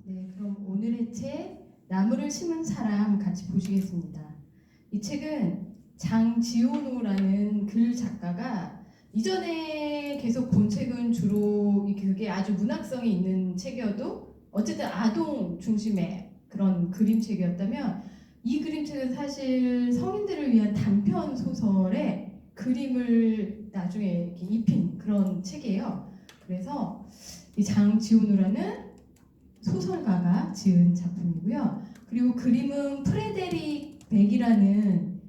네, 그럼 오늘의 책 나무를 심은 사람 같이 보시겠습니다. 이 책은 장지호노라는 글 작가가 이전에 계속 본 책은 주로 그게 아주 문학성이 있는 책이어도 어쨌든 아동 중심의 그런 그림책이었다면 이 그림책은 사실 성인들을 위한 단편 소설의 그림을 나중에 이렇게 입힌 그런 책이에요. 그래서 이 장지호노라는 소설가가 지은 작품이고요. 그리고 그림은 프레데릭 백이라는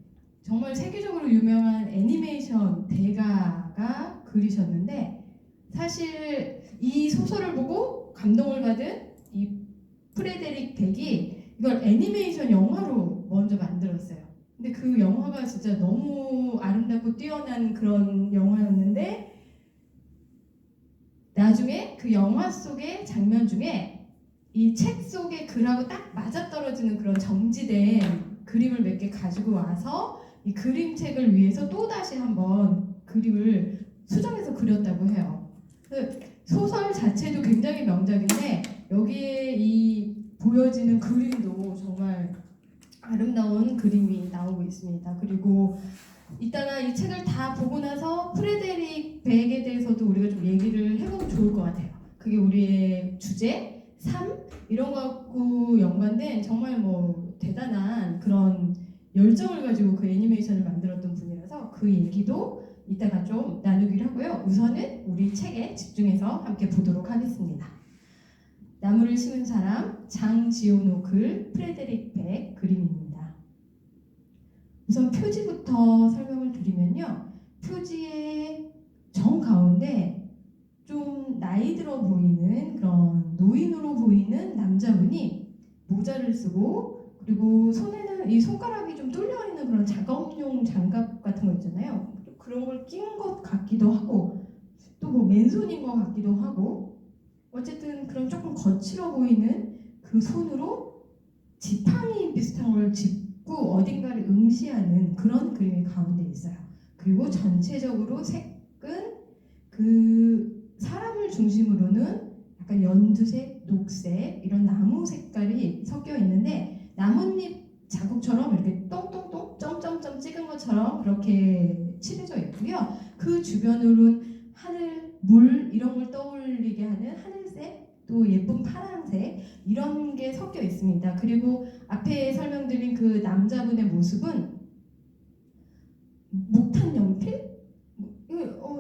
정말 세계적으로 유명한 애니메이션 대가가 그리셨는데, 사실 이 소설을 보고 감동을 받은 이 프레데릭 백이 이걸 애니메이션 영화로 먼저 만들었어요. 근데 그 영화가 진짜 너무 아름답고 뛰어난 그런 영화였는데, 나중에 그 영화 속의 장면 중에 이 책 속의 글하고 딱 맞아떨어지는 그런 정지된 그림을 몇 개 가지고 와서 이 그림책을 위해서 또다시 한번 그림을 수정해서 그렸다고 해요. 그 소설 자체도 굉장히 명작인데 여기에 이 보여지는 그림도 정말 아름다운 그림이 나오고 있습니다. 그리고 이따가 이 책을 다 보고 나서 프레데릭 백에 대해서도 우리가 좀 얘기를 해보면 좋을 것 같아요. 그게 우리의 주제, 삶 이런 거 갖고 연관된 정말 뭐 대단한 그런 열정을 가지고 그 애니메이션을 만들었던 분이라서 그 얘기도 이따가 좀 나누기로 하고요. 우선은 우리 책에 집중해서 함께 보도록 하겠습니다. 나무를 심은 사람 장지호노 글, 프레데릭 백 그림입니다. 우선 표지부터 설명을 드리면요. 표지의 정가운데 좀 나이 들어 보이는 그런 노인으로 보이는 남자분이 모자를 쓰고, 그리고 손에는 이 손가락이 좀 뚫려 있는 그런 작업용 장갑 같은 거 있잖아요. 그런 걸 낀 것 같기도 하고 또 뭐 맨손인 것 같기도 하고, 어쨌든 그런 조금 거칠어 보이는 그 손으로 지팡이 비슷한 걸 짚고 어딘가를 응시하는 그런 그림이 가운데 있어요. 그리고 전체적으로 색은 그 사람을 중심으로는 약간 연두색, 녹색 이런 나무 색깔이 섞여 있는데, 나뭇잎 자국처럼 이렇게 똥똥똥 점점점 찍은 것처럼 그렇게 칠해져 있고요. 그 주변으로는 하늘, 물 이런 걸 떠올리게 하는 하늘색, 또 예쁜 파란색 이런 게 섞여 있습니다. 그리고 앞에 설명드린 그 남자분의 모습은 목탄 연필?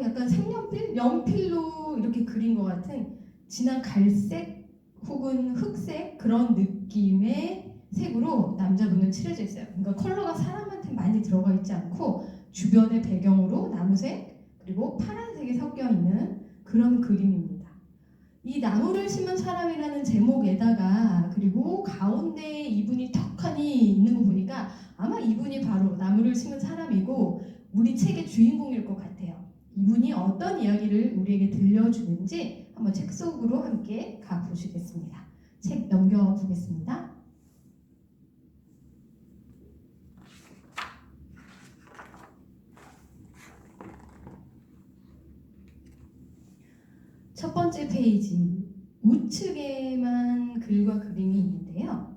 약간 색연필? 연필로 이렇게 그린 것 같은 진한 갈색 혹은 흑색 그런 느낌의 색으로 남자분은 칠해져 있어요. 그러니까 컬러가 사람한테 많이 들어가 있지 않고 주변의 배경으로 나무색 그리고 파란색이 섞여 있는 그런 그림입니다. 이 나무를 심은 사람이라는 제목에다가 그리고 가운데 이분이 턱하니 있는 거 보니까 아마 이분이 바로 나무를 심은 사람이고 우리 책의 주인공일 것 같아요. 이분이 어떤 이야기를 우리에게 들려주는지 한번 책 속으로 함께 가보시겠습니다. 책 넘겨보겠습니다. 첫 번째 페이지 우측에만 글과 그림이 있는데요.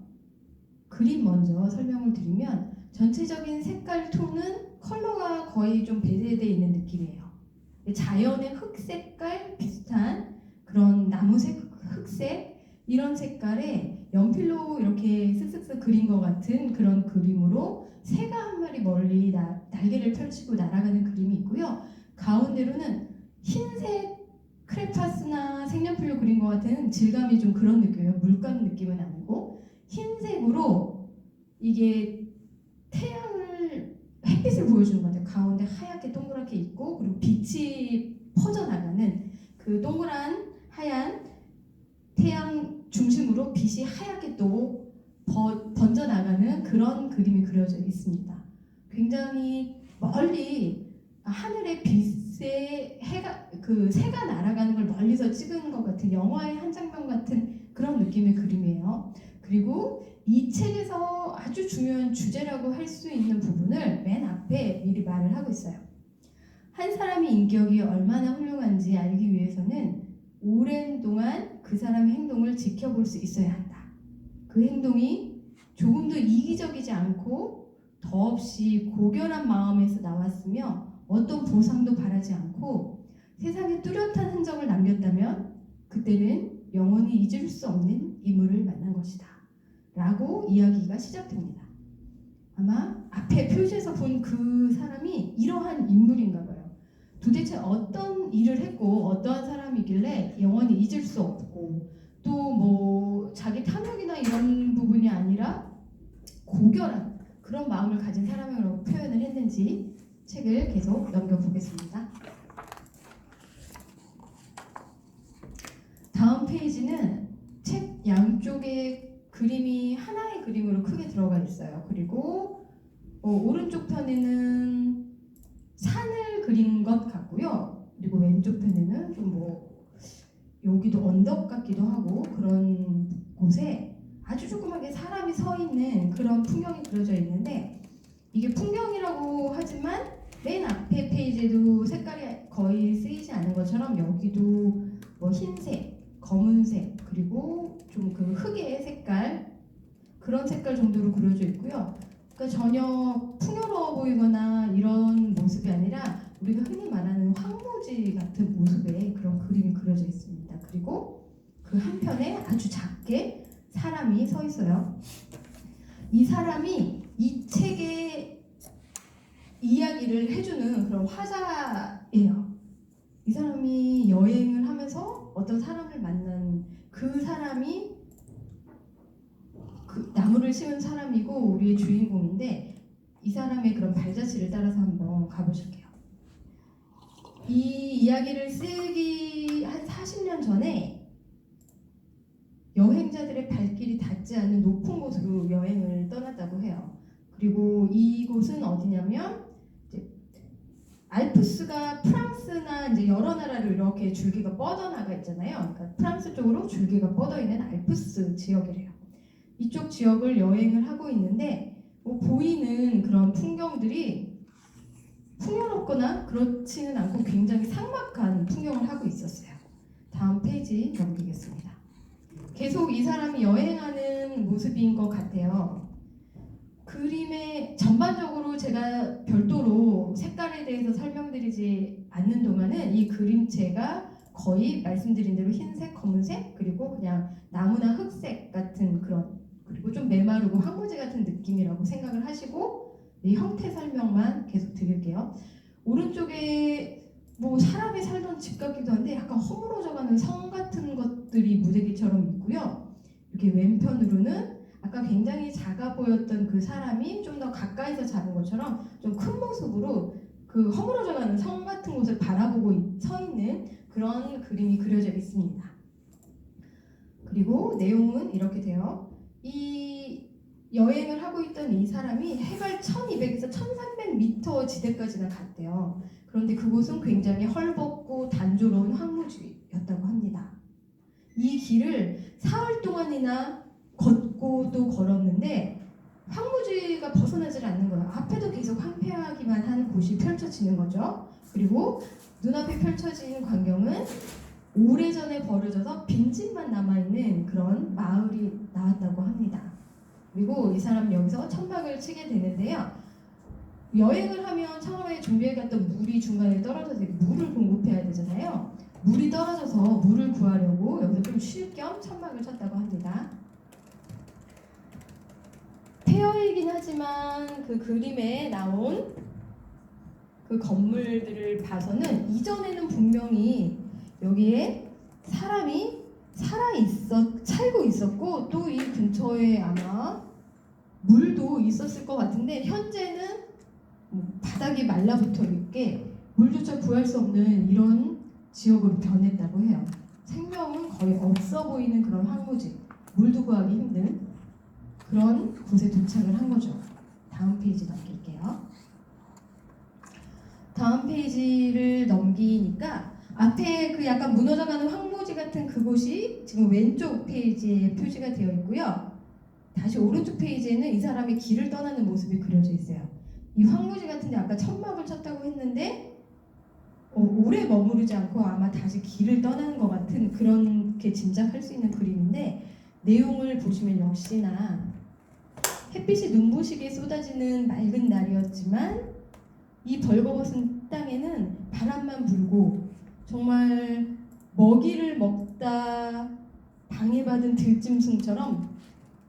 그림 먼저 설명을 드리면 전체적인 색깔 톤은 컬러가 거의 좀 배제되어 있는 느낌이에요. 자연의 흑색깔 비슷한 그런 나무색, 흑색 이런 색깔에 연필로 이렇게 쓱쓱쓱 그린 것 같은 그런 그림으로 새가 한 마리 멀리 날개를 펼치고 날아가는 그림이 있고요. 가운데로는 흰색 크레파스나 색연필로 그린 것 같은 질감이 좀 그런 느낌이에요. 물감 느낌은 아니고 흰색으로 이게 태양을 햇빛을 보여주는 것 같아요. 가운데 하얗게 동그랗게 있고 그리고 빛이 퍼져나가는 그 동그란 하얀 태양 중심으로 빛이 하얗게 또 번져나가는 그런 그림이 그려져 있습니다. 굉장히 멀리 하늘의 빛에 새가 날아가는 걸 멀리서 찍은 것 같은 영화의 한 장면 같은 그런 느낌의 그림이에요. 그리고 이 책에서 아주 중요한 주제라고 할 수 있는 부분을 맨 앞에 미리 말을 하고 있어요. 한 사람의 인격이 얼마나 훌륭한지 알기 위해서는 오랜 동안 그 사람의 행동을 지켜볼 수 있어야 한다. 그 행동이 조금도 이기적이지 않고 더없이 고결한 마음에서 나왔으며 어떤 보상도 바라지 않고 세상에 뚜렷한 흔적을 남겼다면 그때는 영원히 잊을 수 없는 인물을 만난 것이다 라고 이야기가 시작됩니다. 아마 앞에 표지에서 본 그 사람이 이러한 인물인가 봐요. 도대체 어떤 일을 했고 어떠한 사람이길래 영원히 잊을 수 없고 또 뭐 자기 탐욕이나 이런 부분이 아니라 고결한 그런 마음을 가진 사람이라고 표현을 했는지 책을 계속 넘겨보겠습니다. 다음 페이지는 책 양쪽에 그림이 하나의 그림으로 크게 들어가 있어요. 그리고 오른쪽 편에는 산을 그린 것 같고요. 그리고 왼쪽 편에는 좀 뭐 여기도 언덕 같기도 하고 그런 곳에 아주 조그맣게 사람이 서 있는 그런 풍경이 그려져 있는데 이게 풍경이라고 하지만 맨 앞에 페이지에도 색깔이 거의 쓰이지 않은 것처럼 여기도 뭐 흰색, 검은색 그리고 좀 그 흙의 색깔 그런 색깔 정도로 그려져 있고요. 그러니까 전혀 풍요로워 보이거나 이런 모습이 아니라 우리가 흔히 말하는 황무지 같은 모습의 그런 그림이 그려져 있습니다. 그리고 그 한편에 아주 작게 사람이 서 있어요. 이 사람이 이 책의 이야기를 해주는 그런 화자예요. 이 사람이 여행을 하면서 어떤 사람을 만난 그 사람이 그 나무를 심은 사람이고 우리의 주인공인데 이 사람의 그런 발자취를 따라서 한번 가보실게요. 이 이야기를 쓰기 한 40년 전에 여행자들의 발길이 닿지 않는 높은 곳으로 여행을 떠났다고 해요. 그리고 이곳은 어디냐면 이제 알프스가 프랑스나 이제 여러 나라로 이렇게 줄기가 뻗어나가 있잖아요. 그러니까 프랑스 쪽으로 줄기가 뻗어 있는 알프스 지역이래요. 이쪽 지역을 여행을 하고 있는데 보이는 그런 풍경들이 풍요롭거나 그렇지는 않고 굉장히 삭막한 풍경을 하고 있었어요. 다음 페이지 넘기겠습니다. 계속 이 사람이 여행하는 모습인 것 같아요. 그림의 전반적으로 제가 별도로 색깔에 대해서 설명드리지 않는 동안은 이 그림체가 거의 말씀드린 대로 흰색, 검은색 그리고 그냥 나무나 흑색 같은 그런 그리고 좀 메마르고 황무지 같은 느낌이라고 생각을 하시고 이 형태 설명만 계속 드릴게요. 오른쪽에 뭐 사람이 살던 집 같기도 한데 약간 허물어져가는 성 같은 것들이 무대기처럼 있고요. 이렇게 왼편으로는 아까 굉장히 작아 보였던 그 사람이 좀 더 가까이서 작은 것처럼 좀 큰 모습으로 그 허물어져가는 성 같은 곳을 바라보고 서 있는 그런 그림이 그려져 있습니다. 그리고 내용은 이렇게 돼요. 이 여행을 하고 있던 이 사람이 해발 1200에서 1300m 지대까지나 갔대요. 그런데 그곳은 굉장히 헐벗고 단조로운 황무지였다고 합니다. 이 길을 사흘 동안이나 걷고 또 걸었는데 황무지가 벗어나질 않는 거예요. 앞에도 계속 황폐하기만 한 곳이 펼쳐지는 거죠. 그리고 눈앞에 펼쳐진 광경은 오래전에 버려져서 빈집만 남아있는 그런 마을이 나왔다고 합니다. 그리고 이 사람 여기서 천막을 치게 되는데요. 여행을 하면 처음에 준비해갔던 물이 중간에 떨어져서 물을 공급해야 되잖아요. 물이 떨어져서 물을 구하려고 여기서 좀 쉴 겸 천막을 쳤다고 합니다. 폐허이긴 하지만 그 그림에 나온 그 건물들을 봐서는 이전에는 분명히 여기에 사람이 살고 있었고 또 이 근처에 아마 물도 있었을 것 같은데 현재는 바닥이 말라붙어 있게 물조차 구할 수 없는 이런 지역으로 변했다고 해요. 생명은 거의 없어 보이는 그런 황무지, 물도 구하기 힘든 그런 곳에 도착을 한 거죠. 다음 페이지 넘길게요. 다음 페이지를 넘기니까 앞에 그 약간 무너져가는 황무지 같은 그곳이 지금 왼쪽 페이지에 표시가 되어 있고요. 다시 오른쪽 페이지에는 이 사람이 길을 떠나는 모습이 그려져 있어요. 이 황무지 같은데 아까 천막을 쳤다고 했는데 오래 머무르지 않고 아마 다시 길을 떠나는 것 같은 그렇게 짐작할 수 있는 그림인데 내용을 보시면 역시나 햇빛이 눈부시게 쏟아지는 맑은 날이었지만 이 벌거벗은 땅에는 바람만 불고 정말 먹이를 먹다 방해받은 들짐승처럼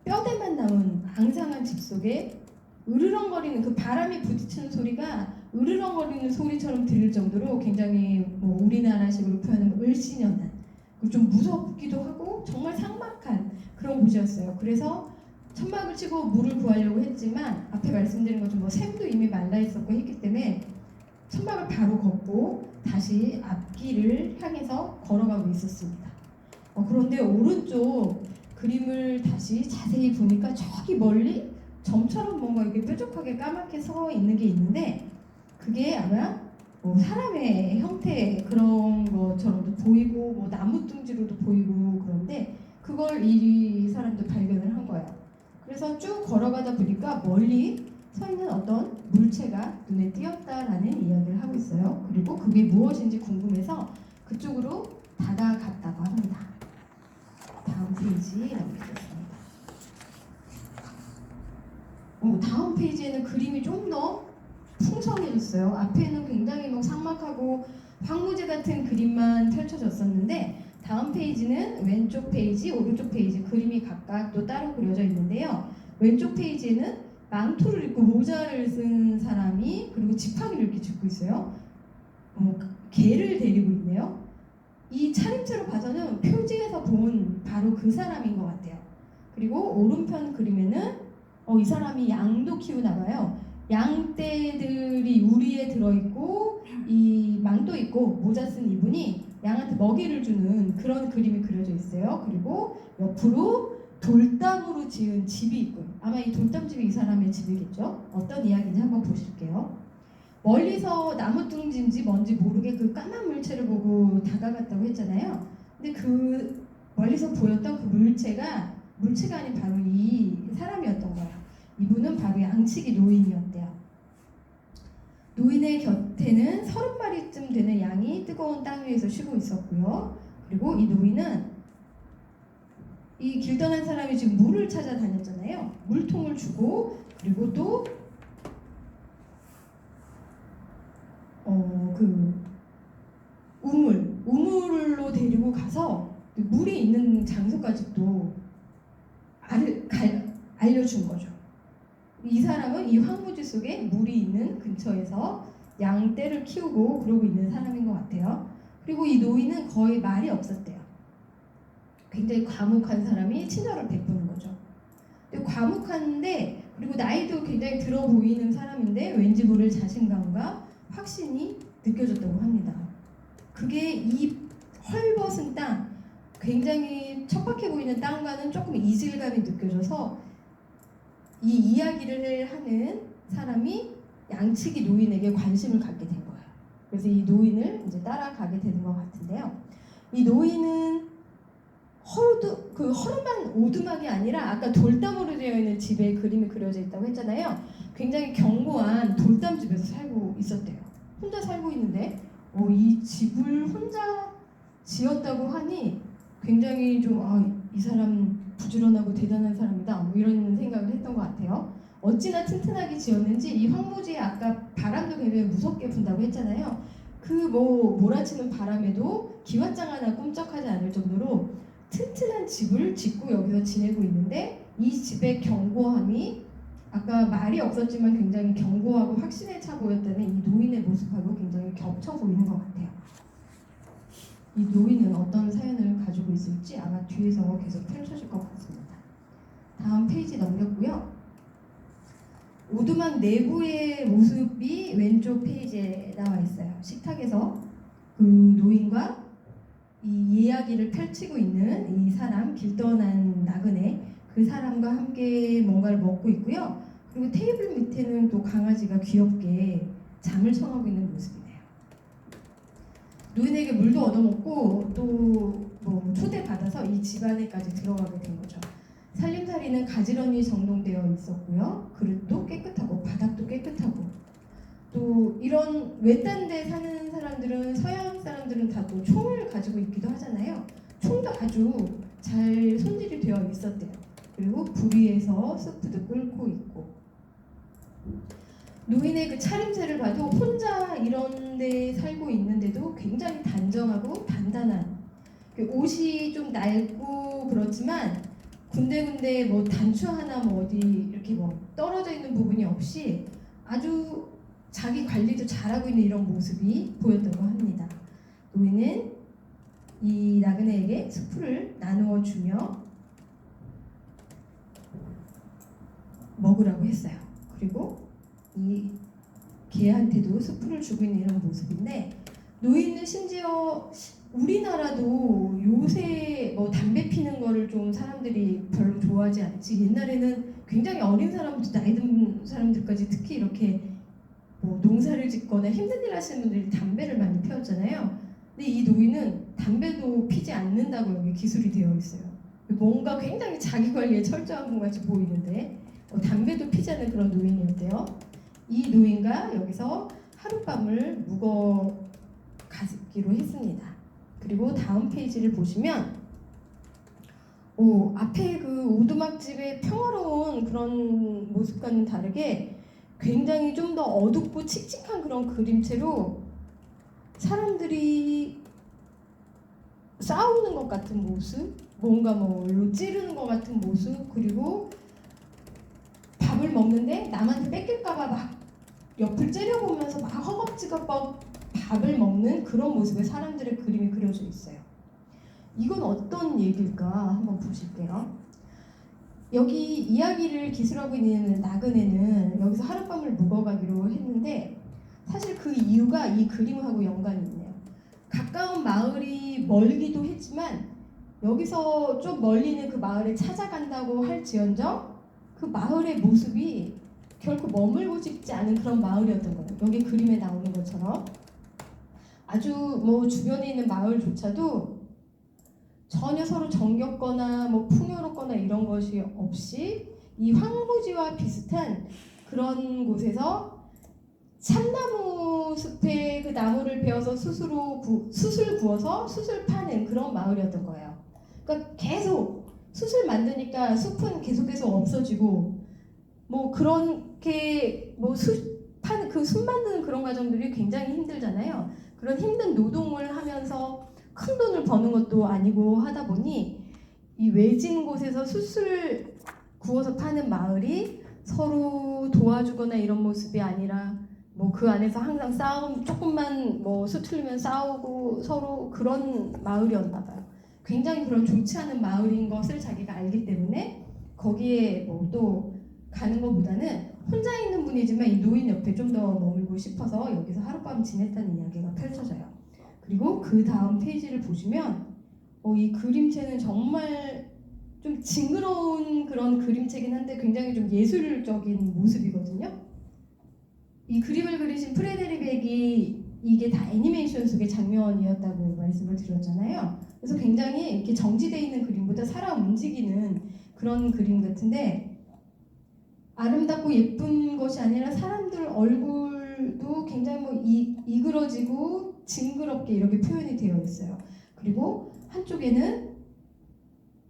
뼈대만 남은 앙상한 집 속에 으르렁거리는 그 바람이 부딪히는 소리가 으르렁거리는 소리처럼 들릴 정도로 굉장히 뭐 우리나라식으로 표현하면 을씨년한 좀 무섭기도 하고 정말 삭막한 그런 곳이었어요. 그래서 천막을 치고 물을 구하려고 했지만 앞에 말씀드린 것처럼 뭐 샘도 이미 말라 있었고 했기 때문에 천막을 바로 걷고 다시 앞길을 향해서 걸어가고 있었습니다. 그런데 오른쪽 그림을 다시 자세히 보니까 저기 멀리 점처럼 뭔가 이렇게 뾰족하게 까맣게 서 있는 게 있는데 그게 아마 뭐 사람의 형태 그런 것처럼도 보이고 뭐 나무 둥지로도 보이고 그런데 그걸 이 사람도 발견을 한 거예요. 그래서 쭉 걸어가다 보니까 멀리 서 있는 어떤 물체가 눈에 띄었다라는 이야기를 하고 있어요. 그리고 그게 무엇인지 궁금해서 그쪽으로 다가갔다고 합니다. 다음 페이지 넘기겠습니다. 다음 페이지에는 그림이 좀 더 풍성해졌어요. 앞에는 굉장히 막 삭막하고 황무지 같은 그림만 펼쳐졌었는데 다음 페이지는 왼쪽 페이지, 오른쪽 페이지 그림이 각각 또 따로 그려져 있는데요. 왼쪽 페이지에는 망토를 입고 모자를 쓴 사람이 그리고 지팡이를 이렇게 짚고 있어요. 개를 데리고 있네요. 이 차림새로 봐서는 표지에서 본 바로 그 사람인 것 같아요. 그리고 오른편 그림에는 이 사람이 양도 키우나 봐요. 양떼들이 우리에 들어있고 이 망도 있고 모자 쓴 이분이 양한테 먹이를 주는 그런 그림이 그려져 있어요. 그리고 옆으로 돌담으로 지은 집이 있고요. 아마 이 돌담집이 이 사람의 집이겠죠. 어떤 이야기인지 한번 보실게요. 멀리서 나무뚱지인지 뭔지 모르게 그 까만 물체를 보고 다가갔다고 했잖아요. 근데 그 멀리서 보였던 그 물체가 아닌 바로 이 사람이었던 거예요. 이분은 바로 양치기 노인이었대요. 노인의 곁에는 30마리쯤 되는 양이 뜨거운 땅 위에서 쉬고 있었고요. 그리고 이 노인은 이 길 떠난 사람이 지금 물을 찾아다녔잖아요. 물통을 주고 그리고 또 우물로 데리고 가서 물이 있는 장소까지 또 알려준 거죠. 이 사람은 이 황무지 속에 물이 있는 근처에서 양떼를 키우고 그러고 있는 사람인 것 같아요. 그리고 이 노인은 거의 말이 없었대요. 굉장히 과묵한 사람이 친절을 베푸는 거죠. 근데 과묵한데 그리고 나이도 굉장히 들어 보이는 사람인데 왠지 모를 자신감과 확신이 느껴졌다고 합니다. 그게 이 헐벗은 땅, 굉장히 척박해 보이는 땅과는 조금 이질감이 느껴져서 이 이야기를 하는 사람이 양치기 노인에게 관심을 갖게 된 거예요. 그래서 이 노인을 이제 따라가게 되는 것 같은데요. 이 노인은 허름한 오두막이 아니라 아까 돌담으로 되어 있는 집에 그림이 그려져 있다고 했잖아요. 굉장히 견고한 돌담집에서 살고 있었대요. 혼자 살고 있는데 이 집을 혼자 지었다고 하니 굉장히 좀 이 사람 부지런하고 대단한 사람이다 뭐 이런 생각을 했던 것 같아요. 어찌나 튼튼하게 지었는지 이 황무지에 아까 바람도 굉장히 무섭게 분다고 했잖아요. 그 몰아치는 바람에도 기왓장 하나 꿈쩍하지 않을 정도로 튼튼한 집을 짓고 여기서 지내고 있는데 이 집의 견고함이 아까 말이 없었지만 굉장히 견고하고 확신에 차 보였다는 이 노인의 모습하고 굉장히 겹쳐 보이는 것 같아요. 이 노인은 어떤 사연을 가지고 있을지 아마 뒤에서 계속 펼쳐질 것 같습니다. 다음 페이지 넘겼고요. 오두막 내부의 모습이 왼쪽 페이지에 나와 있어요. 식탁에서 그 노인과 이 이야기를 펼치고 있는 이 사람, 길 떠난 나그네 그 사람과 함께 뭔가를 먹고 있고요. 그리고 테이블 밑에는 또 강아지가 귀엽게 잠을 청하고 있는 모습이네요. 노인에게 물도 얻어먹고 또 초대받아서 이 집안에까지 들어가게 된 거죠. 살림살이는 가지런히 정돈되어 있었고요. 그릇도 깨끗하고 바닥도 깨끗하고 또 이런 외딴 데 사는 사람들은 서양 사람들은 다 또 총을 가지고 있기도 하잖아요. 총도 아주 잘 손질이 되어 있었대요. 그리고 불 위에서 스프도 끓고 있고, 노인의 그 차림새를 봐도 혼자 이런 데 살고 있는데도 굉장히 단정하고 단단한, 그 옷이 좀 낡고 그렇지만 군데군데 뭐 단추 하나 뭐 어디 이렇게 뭐 떨어져 있는 부분이 없이 아주 자기 관리도 잘하고 있는 이런 모습이 보였다고 합니다. 노인은 이 나그네에게 스프를 나누어 주며 먹으라고 했어요. 그리고 이 개한테도 스프를 주고 있는 이런 모습인데, 노인은 심지어 우리나라도 요새 뭐 담배 피는 거를 좀 사람들이 별로 좋아하지 않지, 옛날에는 굉장히 어린 사람부터 나이 든 사람들까지 특히 이렇게 뭐 농사를 짓거나 힘든 일 하시는 분들이 담배를 많이 피웠잖아요. 근데 이 노인은 담배도 피지 않는다고 여기 기술이 되어 있어요. 뭔가 굉장히 자기 관리에 철저한 분 같이 보이는데 담배도 피지 않는 그런 노인이었대요. 이 노인과 여기서 하룻밤을 묵어 가기로 했습니다. 그리고 다음 페이지를 보시면 앞에 그 오두막집의 평화로운 그런 모습과는 다르게 굉장히 좀 더 어둡고 칙칙한 그런 그림체로 사람들이 싸우는 것 같은 모습, 뭔가 뭘로 찌르는 것 같은 모습, 그리고 밥을 먹는데 남한테 뺏길까봐 막 옆을 째려보면서 막 허겁지겁 밥을 먹는 그런 모습의 사람들의 그림이 그려져 있어요. 이건 어떤 얘기일까 한번 보실게요. 여기 이야기를 기술하고 있는 나그네는 여기서 하룻밤을 묵어가기로 했는데, 사실 그 이유가 이 그림하고 연관이 있네요. 가까운 마을이 멀기도 했지만 여기서 좀 멀리 있는 그 마을에 찾아간다고 할지언정 그 마을의 모습이 결코 머물고 싶지 않은 그런 마을이었던 거예요. 여기 그림에 나오는 것처럼 아주 뭐 주변에 있는 마을조차도 전혀 서로 정겹거나 뭐 풍요롭거나 이런 것이 없이 이 황무지와 비슷한 그런 곳에서 참나무 숲에 그 나무를 베어서 숯을 구워서 숯을 파는 그런 마을이었던 거예요. 그러니까 계속 숯을 만드니까 숲은 계속해서 없어지고 뭐 그렇게 뭐 숯 만드는 그런 과정들이 굉장히 힘들잖아요. 그런 힘든 노동을 하면서 큰 돈을 버는 것도 아니고 하다 보니 이 외진 곳에서 숯을 구워서 파는 마을이 서로 도와주거나 이런 모습이 아니라 뭐 그 안에서 항상 싸움, 조금만 뭐 수틀리면 싸우고 서로 그런 마을이었나 봐요. 굉장히 그런 좋지 않은 마을인 것을 자기가 알기 때문에 거기에 뭐 또 가는 것보다는 혼자 있는 분이지만 이 노인 옆에 좀 더 머물고 싶어서 여기서 하룻밤 지냈다는 이야기가 펼쳐져요. 그리고 그 다음 페이지를 보시면 이 그림체는 정말 좀 징그러운 그런 그림체긴 한데 굉장히 좀 예술적인 모습이거든요. 이 그림을 그리신 프레데릭 백이 이게 다 애니메이션 속의 장면이었다고 말씀을 드렸잖아요. 그래서 굉장히 이렇게 정지되어 있는 그림보다 살아 움직이는 그런 그림 같은데, 아름답고 예쁜 것이 아니라 사람들 얼굴도 굉장히 뭐 이그러지고 징그럽게 이렇게 표현이 되어 있어요. 그리고 한쪽에는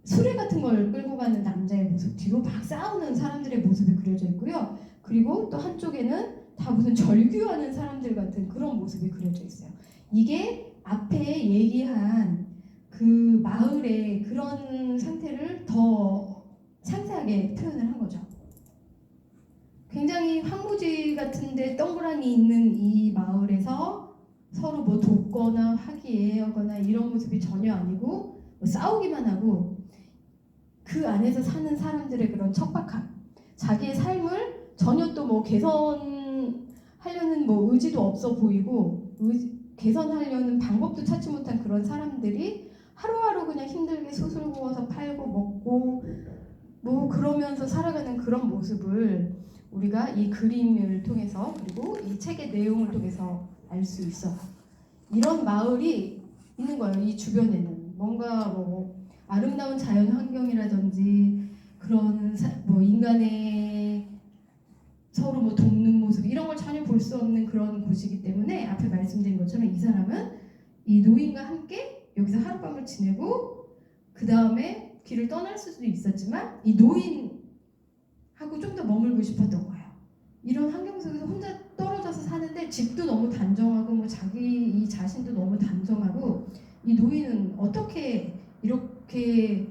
수레 같은 걸 끌고 가는 남자의 모습, 뒤로 막 싸우는 사람들의 모습이 그려져 있고요. 그리고 또 한쪽에는 다 무슨 절규하는 사람들 같은 그런 모습이 그려져 있어요. 이게 앞에 얘기한 그 마을의 그런 상태를 더 상세하게 표현을 한 거죠. 굉장히 황무지 같은데 동그라미 있는 이 마을에서 서로 뭐 돕거나 화기애애하거나 이런 모습이 전혀 아니고 뭐 싸우기만 하고 그 안에서 사는 사람들의 그런 척박함, 자기의 삶을 전혀 또 뭐 개선하려는 뭐 의지도 없어 보이고 개선하려는 방법도 찾지 못한 그런 사람들이 하루하루 그냥 힘들게 숯을 구워서 팔고 먹고 뭐 그러면서 살아가는 그런 모습을 우리가 이 그림을 통해서 그리고 이 책의 내용을 통해서 알 수 있어요. 이런 마을이 있는 거예요. 이 주변에는 뭔가 뭐 아름다운 자연 환경이라든지 그런 뭐 인간의 서로 뭐 돕는 모습 이런 걸 전혀 볼 수 없는 그런 곳이기 때문에 앞에 말씀드린 것처럼 이 사람은 이 노인과 함께 여기서 하룻밤을 지내고 그 다음에 길을 떠날 수도 있었지만 이 노인하고 좀 더 머물고 싶었던 거예요. 이런 환경 속에서 혼자 떨어져서 사는데 집도 너무 단정하고 뭐 자기 이 자신도 너무 단정하고 이 노인은 어떻게 이렇게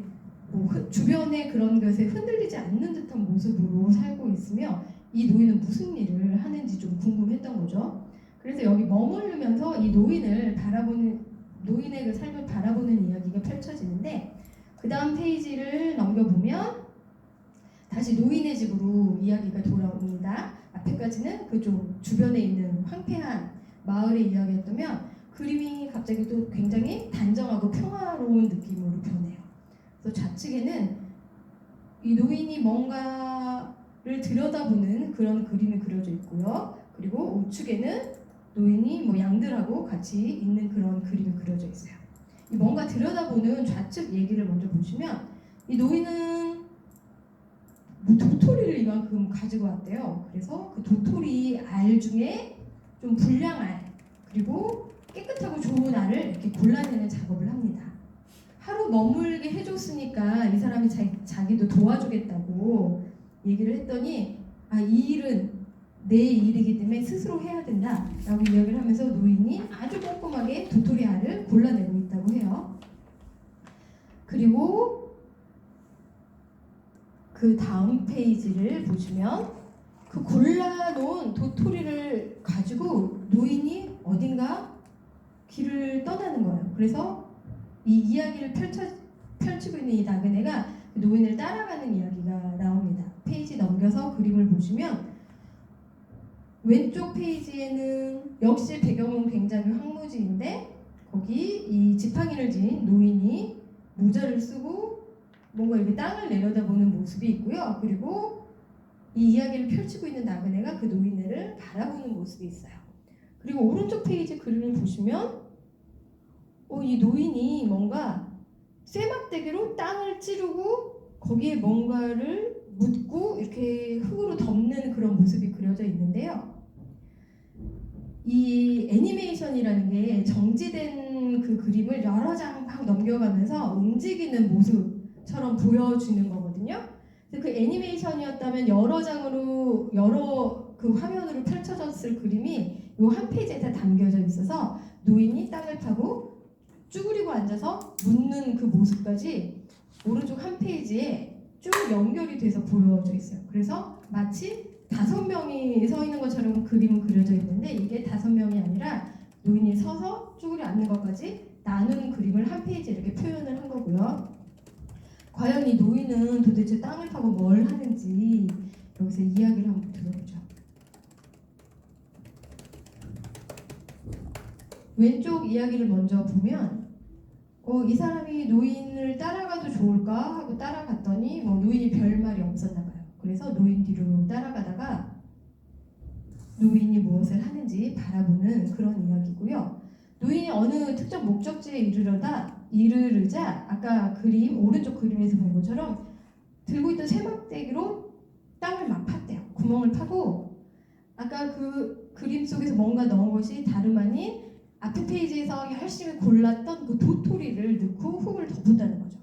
뭐 주변의 그런 것에 흔들리지 않는 듯한 모습으로 살고 있으며 이 노인은 무슨 일을 하는지 좀 궁금했던 거죠. 그래서 여기 머무르면서 이 노인의 그 삶을 바라보는 이야기가 펼쳐지는데 그 다음 페이지를 넘겨보면 다시 노인의 집으로 이야기가 돌아옵니다. 앞에까지는 그 좀 주변에 있는 황폐한 마을의 이야기였다면 그림이 갑자기 또 굉장히 단정하고 평화로운 느낌으로 변해요. 그래서 좌측에는 이 노인이 뭔가를 들여다보는 그런 그림이 그려져 있고요. 그리고 우측에는 노인이 뭐 양들하고 같이 있는 그런 그림이 그려져 있어요. 이 뭔가 들여다보는 좌측 얘기를 먼저 보시면 이 노인은 뭐 도토리를 이만큼 가지고 왔대요. 그래서 그 도토리 알 중에 좀 불량 알 그리고 깨끗하고 좋은 알을 이렇게 골라내는 작업을 합니다. 하루 머물게 해줬으니까 이 사람이 자기도 도와주겠다고 얘기를 했더니 이 일은 내 일이기 때문에 스스로 해야 된다라고 이야기를 하면서 노인이 아주 꼼꼼하게 도토리 알을 골라내고 있다고 해요. 그리고 그 다음 페이지를 보시면 그 골라놓은 도토리를 가지고 노인이 어딘가 길을 떠나는 거예요. 그래서 이 이야기를 펼치고 있는 이 나그네가 노인을 따라가는 이야기가 나옵니다. 페이지 넘겨서 그림을 보시면 왼쪽 페이지에는 역시 배경은 굉장히 황무지인데 거기 이 지팡이를 진 노인이 모자를 쓰고 뭔가 이렇게 땅을 내려다보는 모습이 있고요. 그리고 이 이야기를 펼치고 있는 나그네가 그 노인을 바라보는 모습이 있어요. 그리고 오른쪽 페이지 그림을 보시면 이 노인이 뭔가 쇠막대기로 땅을 찌르고 거기에 뭔가를 묻고 이렇게 흙으로 덮는 그런 모습이 그려져 있는데요. 이 애니메이션이라는 게 정지된 그 그림을 여러 장 막 넘겨가면서 움직이는 모습처럼 보여주는 거거든요. 그 애니메이션이었다면 여러 장으로 여러 그 화면으로 펼쳐졌을 그림이 이 한 페이지에 다 담겨져 있어서 노인이 땅을 파고 쭈그리고 앉아서 묻는 그 모습까지 오른쪽 한 페이지에 쭉 연결이 돼서 보여져 있어요. 그래서 마치 5명이 서 있는 것처럼 그림은 그려져 있는데 이게 5명이 아니라 노인이 서서 쭈그려 앉는 것까지 나눈 그림을 한 페이지에 이렇게 표현을 한 거고요. 과연 이 노인은 도대체 땅을 파고 뭘 하는지 여기서 이야기를 한번 들어보죠. 왼쪽 이야기를 먼저 보면 이 사람이 노인을 따라가도 좋을까 하고 따라갔더니 노인이 별 말이 없었나 봐요. 그래서 노인 뒤로 따라가다가 노인이 무엇을 하는지 바라보는 그런 이야기고요. 노인이 어느 특정 목적지에 이르르자 아까 오른쪽 그림에서 본 것처럼 들고 있던 쇠막대기로 땅을 막 팠대요. 구멍을 파고 아까 그 그림 속에서 뭔가 넣은 것이 다름 아닌 앞에 페이지에서 열심히 골랐던 그 도토리를 넣고 흙을 덮었다는 거죠.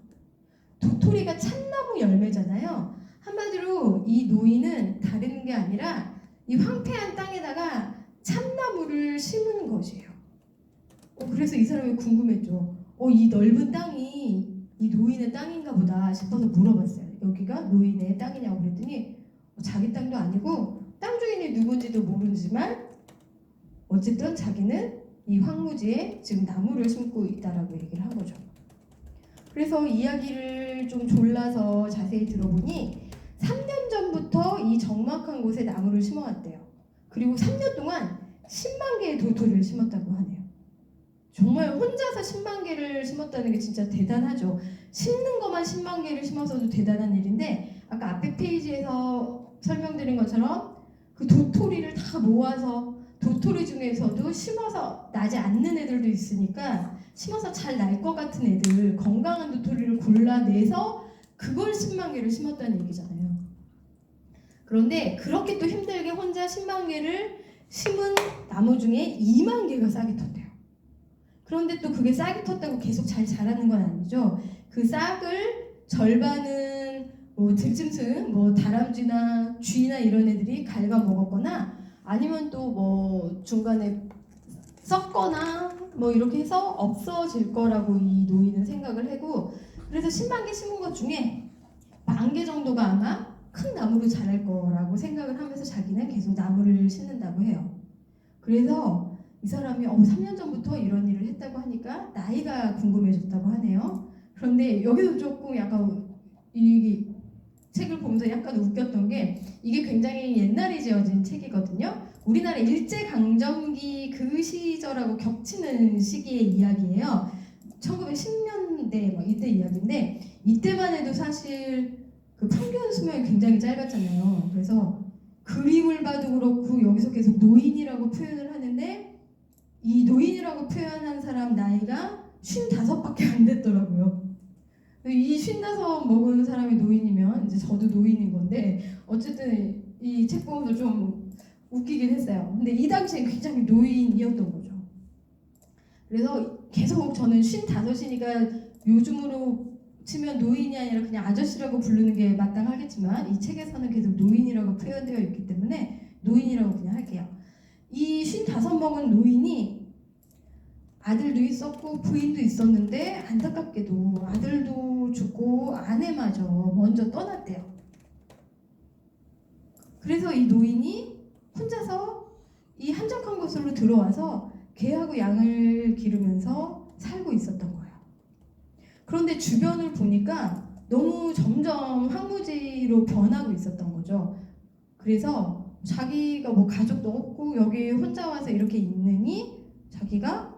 도토리가 참나무 열매잖아요. 한마디로 이 노인은 다른 게 아니라 이 황폐한 땅에다가 참나무를 심은 것이에요. 그래서 이 사람이 궁금했죠. 이 넓은 땅이 이 노인의 땅인가 보다 싶어서 물어봤어요. 여기가 노인의 땅이냐고 그랬더니 자기 땅도 아니고 땅 주인이 누군지도 모르지만 어쨌든 자기는 이 황무지에 지금 나무를 심고 있다라고 얘기를 한 거죠. 그래서 이야기를 좀 졸라서 자세히 들어보니 3년 전부터 이 적막한 곳에 나무를 심어왔대요. 그리고 3년 동안 10만 개의 도토리를 심었다고 하네요. 정말 혼자서 10만 개를 심었다는 게 진짜 대단하죠. 심는 것만 10만 개를 심어서도 대단한 일인데 아까 앞에 페이지에서 설명드린 것처럼 그 도토리를 다 모아서 도토리 중에서도 심어서 나지 않는 애들도 있으니까 심어서 잘 날 것 같은 애들 건강한 도토리를 골라내서 그걸 10만 개를 심었다는 얘기잖아요. 그런데 그렇게 또 힘들게 혼자 10만 개를 심은 나무 중에 2만 개가 싹이 텄대요. 그런데 또 그게 싹이 텄다고 계속 잘 자라는 건 아니죠. 그 싹을 절반은 뭐 들짐승, 뭐 다람쥐나 쥐나 이런 애들이 갉아 먹었거나 아니면 또 뭐 중간에 썩거나 뭐 이렇게 해서 없어질 거라고 이 노인은 생각을 하고, 그래서 10만 개 심은 것 중에 10,000개 정도가 아마 큰 나무로 자랄 거라고 생각을 하면서 자기는 계속 나무를 심는다고 해요. 그래서 이 사람이 3년 전부터 이런 일을 했다고 하니까 나이가 궁금해졌다고 하네요. 그런데 여기서 조금 약간 이 책을 보면서 약간 웃겼던 게, 이게 굉장히 옛날에 지어진 책이거든요. 우리나라 일제강점기 그 시절하고 겹치는 시기의 이야기예요. 1910년대 뭐 이때 이야기인데, 이때만 해도 사실 그 평균 수명이 굉장히 짧았잖아요. 그래서 그림을 봐도 그렇고 여기서 계속 노인이라고 표현을 하는데, 이 노인이라고 표현한 사람 나이가 55밖에 안 됐더라고요. 이 55 먹은 사람이 노인이면 이제 저도 노인인 건데, 어쨌든 이 책 보면서 좀 웃기긴 했어요. 근데 이 당시엔 굉장히 노인이었던 거죠. 그래서 계속 저는 55이니까 요즘으로 치면 노인이 아니라 그냥 아저씨라고 부르는 게 마땅하겠지만, 이 책에서는 계속 노인이라고 표현되어 있기 때문에 노인이라고 그냥 할게요. 이 55 먹은 노인이 아들도 있었고 부인도 있었는데, 안타깝게도 아들도 죽고 아내마저 먼저 떠났대요. 그래서 이 노인이 혼자서 이 한적한 곳으로 들어와서 개하고 양을 기르면서 살고 있었던 거예요. 그런데 주변을 보니까 너무 점점 황무지로 변하고 있었던 거죠. 그래서 자기가 뭐 가족도 없고 여기 혼자 와서 이렇게 있느니 자기가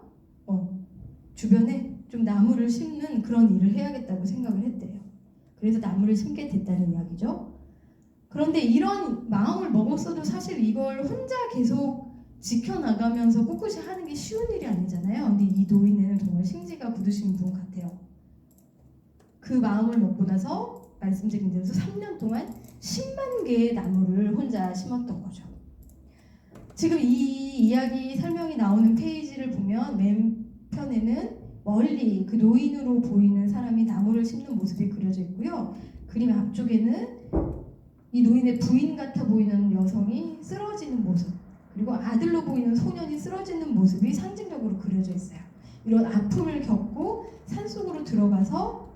주변에 좀 나무를 심는 그런 일을 해야겠다고 생각을 했대요. 그래서 나무를 심게 됐다는 이야기죠. 그런데 이런 마음을 먹었어도 사실 이걸 혼자 계속 지켜나가면서 꿋꿋이 하는 게 쉬운 일이 아니잖아요. 근데 이 노인네는 정말 심지가 굳으신 분 같아요. 그 마음을 먹고 나서 말씀드린 대로 3년 동안 10만 개의 나무를 혼자 심었던 거죠. 지금 이 이야기 설명이 나오는 페이지를 보면 맨 편에는 멀리 그 노인으로 보이는 사람이 나무를 심는 모습이 그려져 있고요. 그림 앞쪽에는 이 노인의 부인 같아 보이는 여성이 쓰러지는 모습, 그리고 아들로 보이는 소년이 쓰러지는 모습이 상징적으로 그려져 있어요. 이런 아픔을 겪고 산속으로 들어가서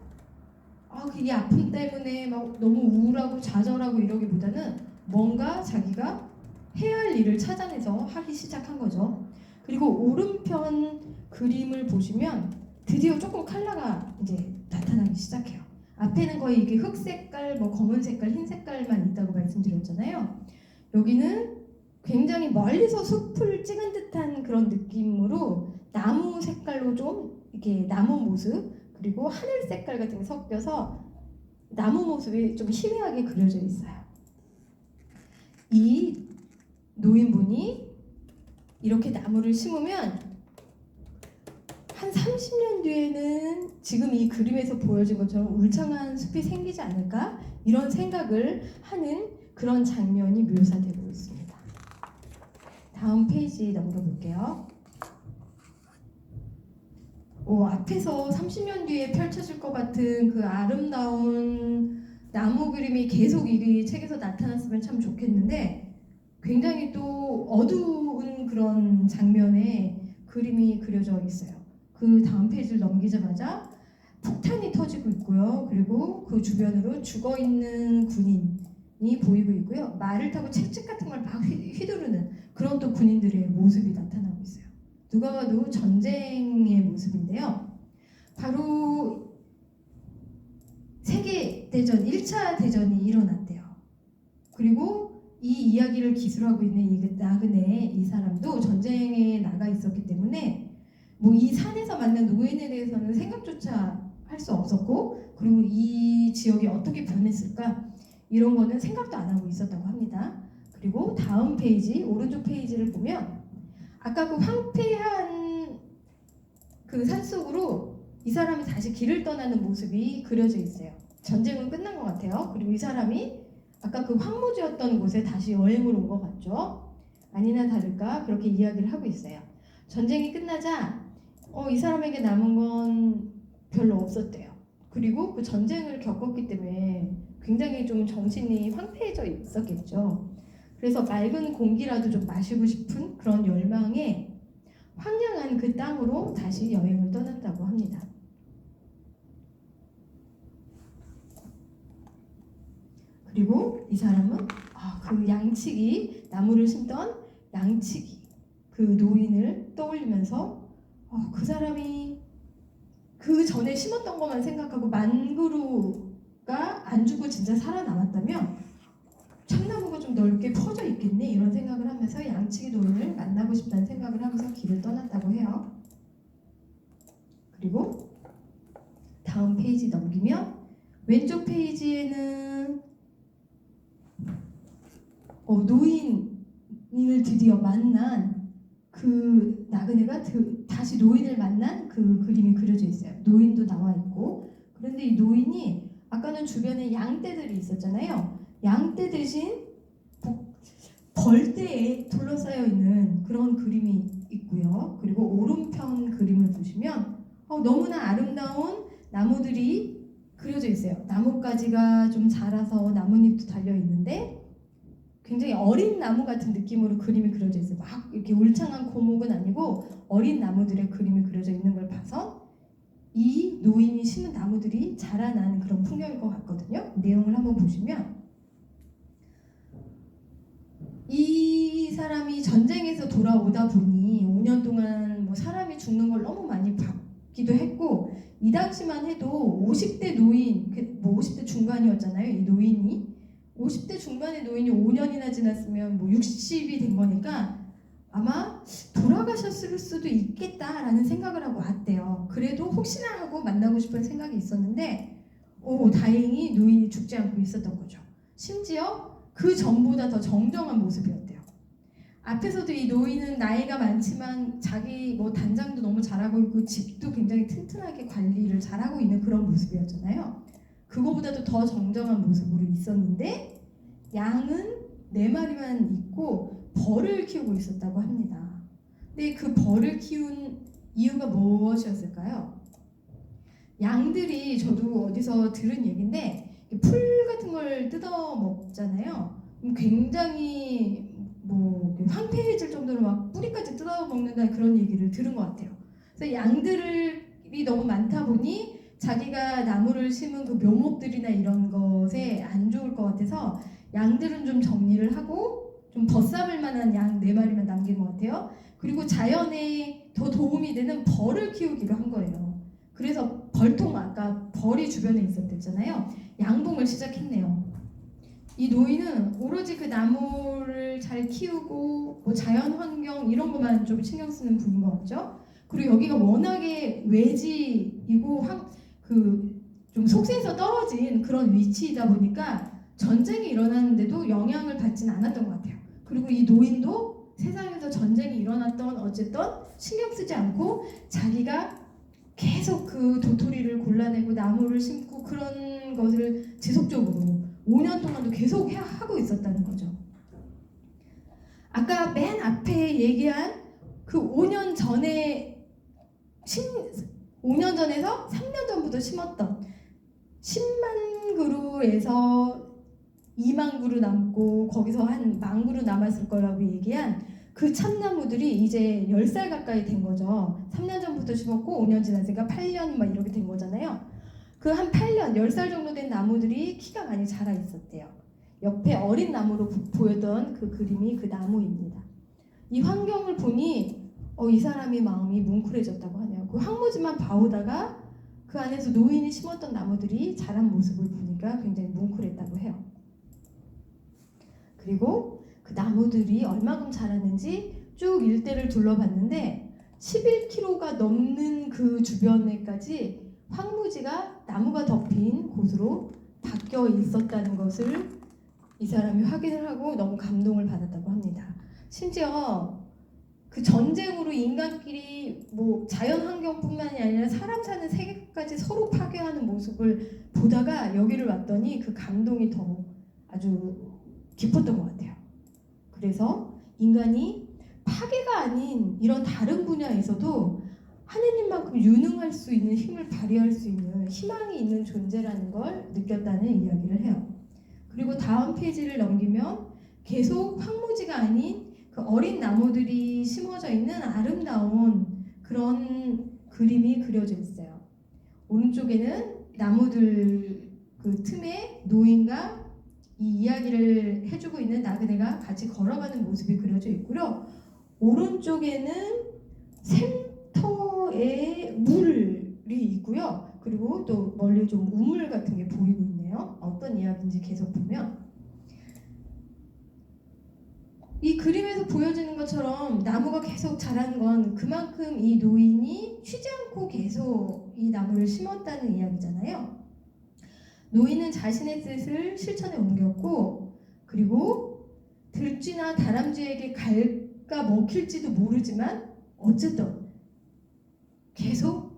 이 아픔 때문에 막 너무 우울하고 좌절하고 이러기보다는 뭔가 자기가 해야 할 일을 찾아내서 하기 시작한 거죠. 그리고 오른편 그림을 보시면 드디어 조금 컬러가 이제 나타나기 시작해요. 앞에는 거의 이게 흑 색깔, 뭐 검은 색깔, 흰 색깔만 있다고 말씀드렸잖아요. 여기는 굉장히 멀리서 숲을 찍은 듯한 그런 느낌으로 나무 색깔로 좀 이렇게 나무 모습, 그리고 하늘 색깔 같은 게 섞여서 나무 모습이 좀 희미하게 그려져 있어요. 이 노인분이 이렇게 나무를 심으면 한 30년 뒤에는 지금 이 그림에서 보여진 것처럼 울창한 숲이 생기지 않을까? 이런 생각을 하는 그런 장면이 묘사되고 있습니다. 다음 페이지 넘겨볼게요. 앞에서 30년 뒤에 펼쳐질 것 같은 그 아름다운 나무 그림이 계속 이 책에서 나타났으면 참 좋겠는데, 굉장히 또 어두운 그런 장면에 그림이 그려져 있어요. 그 다음 페이지를 넘기자마자 폭탄이 터지고 있고요. 그리고 그 주변으로 죽어있는 군인이 보이고 있고요. 말을 타고 채찍 같은 걸 막 휘두르는 그런 또 군인들의 모습이 나타나고 있어요. 누가 봐도 전쟁의 모습인데요. 바로 세계대전 1차 대전이 일어났대요. 그리고 이 이야기를 기술하고 있는 이 나그네 이 사람도 전쟁에 나가 있었기 때문에 뭐 이 산에서 만난 노인에 대해서는 생각조차 할 수 없었고, 그리고 이 지역이 어떻게 변했을까 이런 거는 생각도 안 하고 있었다고 합니다. 그리고 다음 페이지, 오른쪽 페이지를 보면 아까 그 황폐한 그 산속으로 이 사람이 다시 길을 떠나는 모습이 그려져 있어요. 전쟁은 끝난 것 같아요. 그리고 이 사람이 아까 그 황무지였던 곳에 다시 여행을 온 것 같죠? 아니나 다를까 그렇게 이야기를 하고 있어요. 전쟁이 끝나자 이 사람에게 남은 건 별로 없었대요. 그리고 그 전쟁을 겪었기 때문에 굉장히 좀 정신이 황폐해져 있었겠죠. 그래서 맑은 공기라도 좀 마시고 싶은 그런 열망에 황량한 그 땅으로 다시 여행을 떠난다고 합니다. 그리고 이 사람은 그 양치기, 나무를 심던 양치기, 그 노인을 떠올리면서 그 사람이 그 전에 심었던 것만 생각하고 만그루가 안 죽고 진짜 살아남았다면 참나무가 좀 넓게 퍼져 있겠네 이런 생각을 하면서 양치기 노인을 만나고 싶다는 생각을 하면서 길을 떠났다고 해요. 그리고 다음 페이지 넘기면 왼쪽 페이지에는 노인을 드디어 만난 그 나그네가 다시 노인을 만난 그 그림이 그려져 있어요. 노인도 나와 있고, 그런데 이 노인이 아까는 주변에 양떼들이 있었잖아요. 양떼 대신 벌떼에 둘러싸여 있는 그런 그림이 있고요. 그리고 오른편 그림을 보시면 너무나 아름다운 나무들이 그려져 있어요. 나뭇가지가 좀 자라서 나뭇잎도 달려 있는데 굉장히 어린 나무 같은 느낌으로 그림이 그려져 있어요. 막 이렇게 울창한 고목은 아니고 어린 나무들의 그림이 그려져 있는 걸 봐서 이 노인이 심은 나무들이 자라난 그런 풍경일 것 같거든요. 내용을 한번 보시면 이 사람이 전쟁에서 돌아오다 보니 5년 동안 뭐 사람이 죽는 걸 너무 많이 봤기도 했고, 이 당시만 해도 50대 노인, 뭐 50대 중반이었잖아요. 이 노인이 50대 중반의 노인이 5년이나 지났으면 뭐 60이 된 거니까 아마 돌아가셨을 수도 있겠다라는 생각을 하고 왔대요. 그래도 혹시나 하고 만나고 싶은 생각이 있었는데 다행히 노인이 죽지 않고 있었던 거죠. 심지어 그 전보다 더 정정한 모습이었대요. 앞에서도 이 노인은 나이가 많지만 자기 뭐 단장도 너무 잘하고 있고 집도 굉장히 튼튼하게 관리를 잘하고 있는 그런 모습이었잖아요. 그거보다도 더 정정한 모습으로 있었는데 양은 4마리만 있고 벌을 키우고 있었다고 합니다. 근데 그 벌을 키운 이유가 무엇이었을까요? 양들이 저도 어디서 들은 얘기인데 풀 같은 걸 뜯어 먹잖아요. 굉장히 뭐 황폐해질 정도로 막 뿌리까지 뜯어 먹는다는 그런 얘기를 들은 것 같아요. 그래서 양들이 너무 많다 보니 자기가 나무를 심은 그 묘목들이나 이런 것에 안 좋을 것 같아서 양들은 좀 정리를 하고 좀 벗삼을 만한 양 4마리만 남긴 것 같아요. 그리고 자연에 더 도움이 되는 벌을 키우기로 한 거예요. 그래서 벌통, 아까 벌이 주변에 있었댔잖아요. 양봉을 시작했네요. 이 노인은 오로지 그 나무를 잘 키우고 뭐 자연 환경 이런 것만 좀 신경 쓰는 분인 것 같죠. 그리고 여기가 워낙에 외지이고 좀 속세에서 떨어진 그런 위치이다 보니까 전쟁이 일어났는데도 영향을 받지는 않았던 것 같아요. 그리고 이 노인도 세상에서 전쟁이 일어났던 어쨌든 신경 쓰지 않고 자기가 계속 그 도토리를 골라내고 나무를 심고 그런 것을 지속적으로 5년 동안도 계속 하고 있었다는 거죠. 아까 맨 앞에 얘기한 그 5년 전에서 3년 전부터 심었던 10만 그루에서 2만 그루 남고 거기서 한 1만 그루 남았을 거라고 얘기한 그 참나무들이 이제 10살 가까이 된 거죠. 3년 전부터 심었고 5년 지났으니까 8년 막 이렇게 된 거잖아요. 그 한 8년, 10살 정도 된 나무들이 키가 많이 자라 있었대요. 옆에 어린 나무로 보였던 그 그림이 그 나무입니다. 이 환경을 보니 이 사람의 마음이 뭉클해졌다고 하네요. 그 황무지만 봐오다가 그 안에서 노인이 심었던 나무들이 자란 모습을 보니까 굉장히 뭉클했다고 해요. 그리고 그 나무들이 얼마큼 자랐는지 쭉 일대를 둘러봤는데 11km가 넘는 그 주변에까지 황무지가 나무가 덮인 곳으로 바뀌어 있었다는 것을 이 사람이 확인을 하고 너무 감동을 받았다고 합니다. 심지어 그 전쟁으로 인간끼리 뭐 자연 환경뿐만이 아니라 사람 사는 세계까지 서로 파괴하는 모습을 보다가 여기를 왔더니 그 감동이 더 아주 깊었던 것 같아요. 그래서 인간이 파괴가 아닌 이런 다른 분야에서도 하느님만큼 유능할 수 있는 힘을 발휘할 수 있는 희망이 있는 존재라는 걸 느꼈다는 이야기를 해요. 그리고 다음 페이지를 넘기면 계속 황무지가 아닌 그 어린 나무들이 심어져 있는 아름다운 그런 그림이 그려져 있어요. 오른쪽에는 나무들 그 틈에 노인과 이 이야기를 해주고 있는 나그네가 같이 걸어가는 모습이 그려져 있고요. 오른쪽에는 샘터에 물이 있고요. 그리고 또 멀리 좀 우물 같은 게 보이고 있네요. 어떤 이야기인지 계속 보면 이 그림에서 보여지는 것처럼 나무가 계속 자라는 건 그만큼 이 노인이 쉬지 않고 계속 이 나무를 심었다는 이야기잖아요. 노인은 자신의 뜻을 실천에 옮겼고, 그리고 들쥐나 다람쥐에게 갈까 먹힐지도 모르지만 어쨌든 계속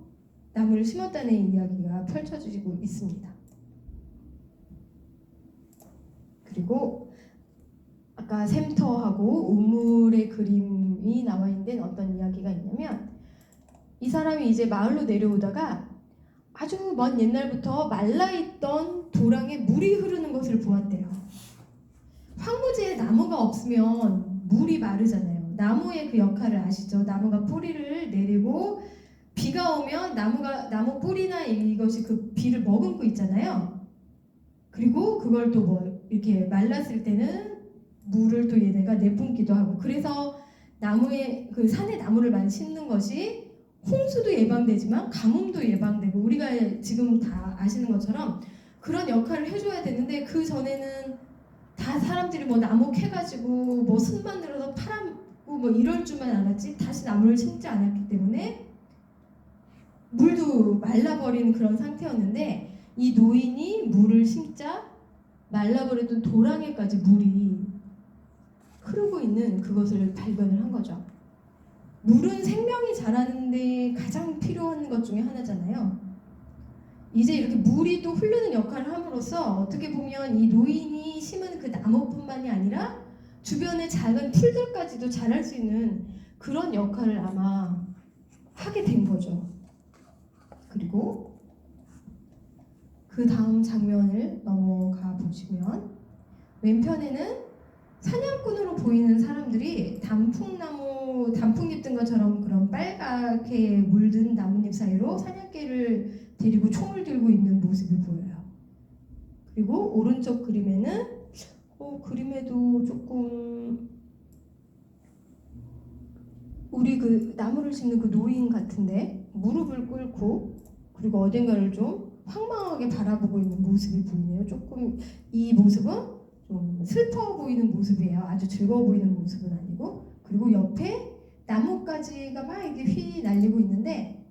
나무를 심었다는 이야기가 펼쳐지고 있습니다. 그리고 아까 샘터하고 우물의 그림이 나와 있는 데는 어떤 이야기가 있냐면, 이 사람이 이제 마을로 내려오다가 아주 먼 옛날부터 말라있던 도랑에 물이 흐르는 것을 보았대요. 황무지에 나무가 없으면 물이 마르잖아요. 나무의 그 역할을 아시죠? 나무가 뿌리를 내리고 비가 오면 나무 뿌리나 이것이 그 비를 머금고 있잖아요. 그리고 그걸 또 뭐 이렇게 말랐을 때는 물을 또 얘네가 내뿜기도 하고, 그래서 나무에 그 산에 나무를 많이 심는 것이 홍수도 예방되지만 가뭄도 예방되고, 우리가 지금 다 아시는 것처럼 그런 역할을 해줘야 되는데, 그 전에는 다 사람들이 뭐 나무 캐가지고 뭐 순만 들어서 팔아고 뭐 이럴 줄만 알았지 다시 나무를 심지 않았기 때문에 물도 말라버린 그런 상태였는데, 이 노인이 물을 심자 말라버렸던 도랑에까지 물이 흐르고 있는 그것을 발견을 한 거죠. 물은 생명이 자라는데 가장 필요한 것 중에 하나잖아요. 이제 이렇게 물이 또 흐르는 역할을 함으로써 어떻게 보면 이 노인이 심은 그 나무뿐만이 아니라 주변의 작은 풀들까지도 자랄 수 있는 그런 역할을 아마 하게 된 거죠. 그리고 그 다음 장면을 넘어가 보시면 왼편에는 사냥꾼으로 보이는 사람들이 단풍잎 든 것처럼 그런 빨갛게 물든 나뭇잎 사이로 사냥개를 데리고 총을 들고 있는 모습이 보여요. 그리고 오른쪽 그림에는 그림에도 조금 우리 그 나무를 심는 그 노인 같은데 무릎을 꿇고 그리고 어딘가를 좀 황망하게 바라보고 있는 모습이 보이네요. 조금 이 모습은 좀 슬퍼 보이는 모습이에요. 아주 즐거워 보이는 모습은 아니고. 그리고 옆에 나뭇가지가 막 이렇게 휘날리고 있는데,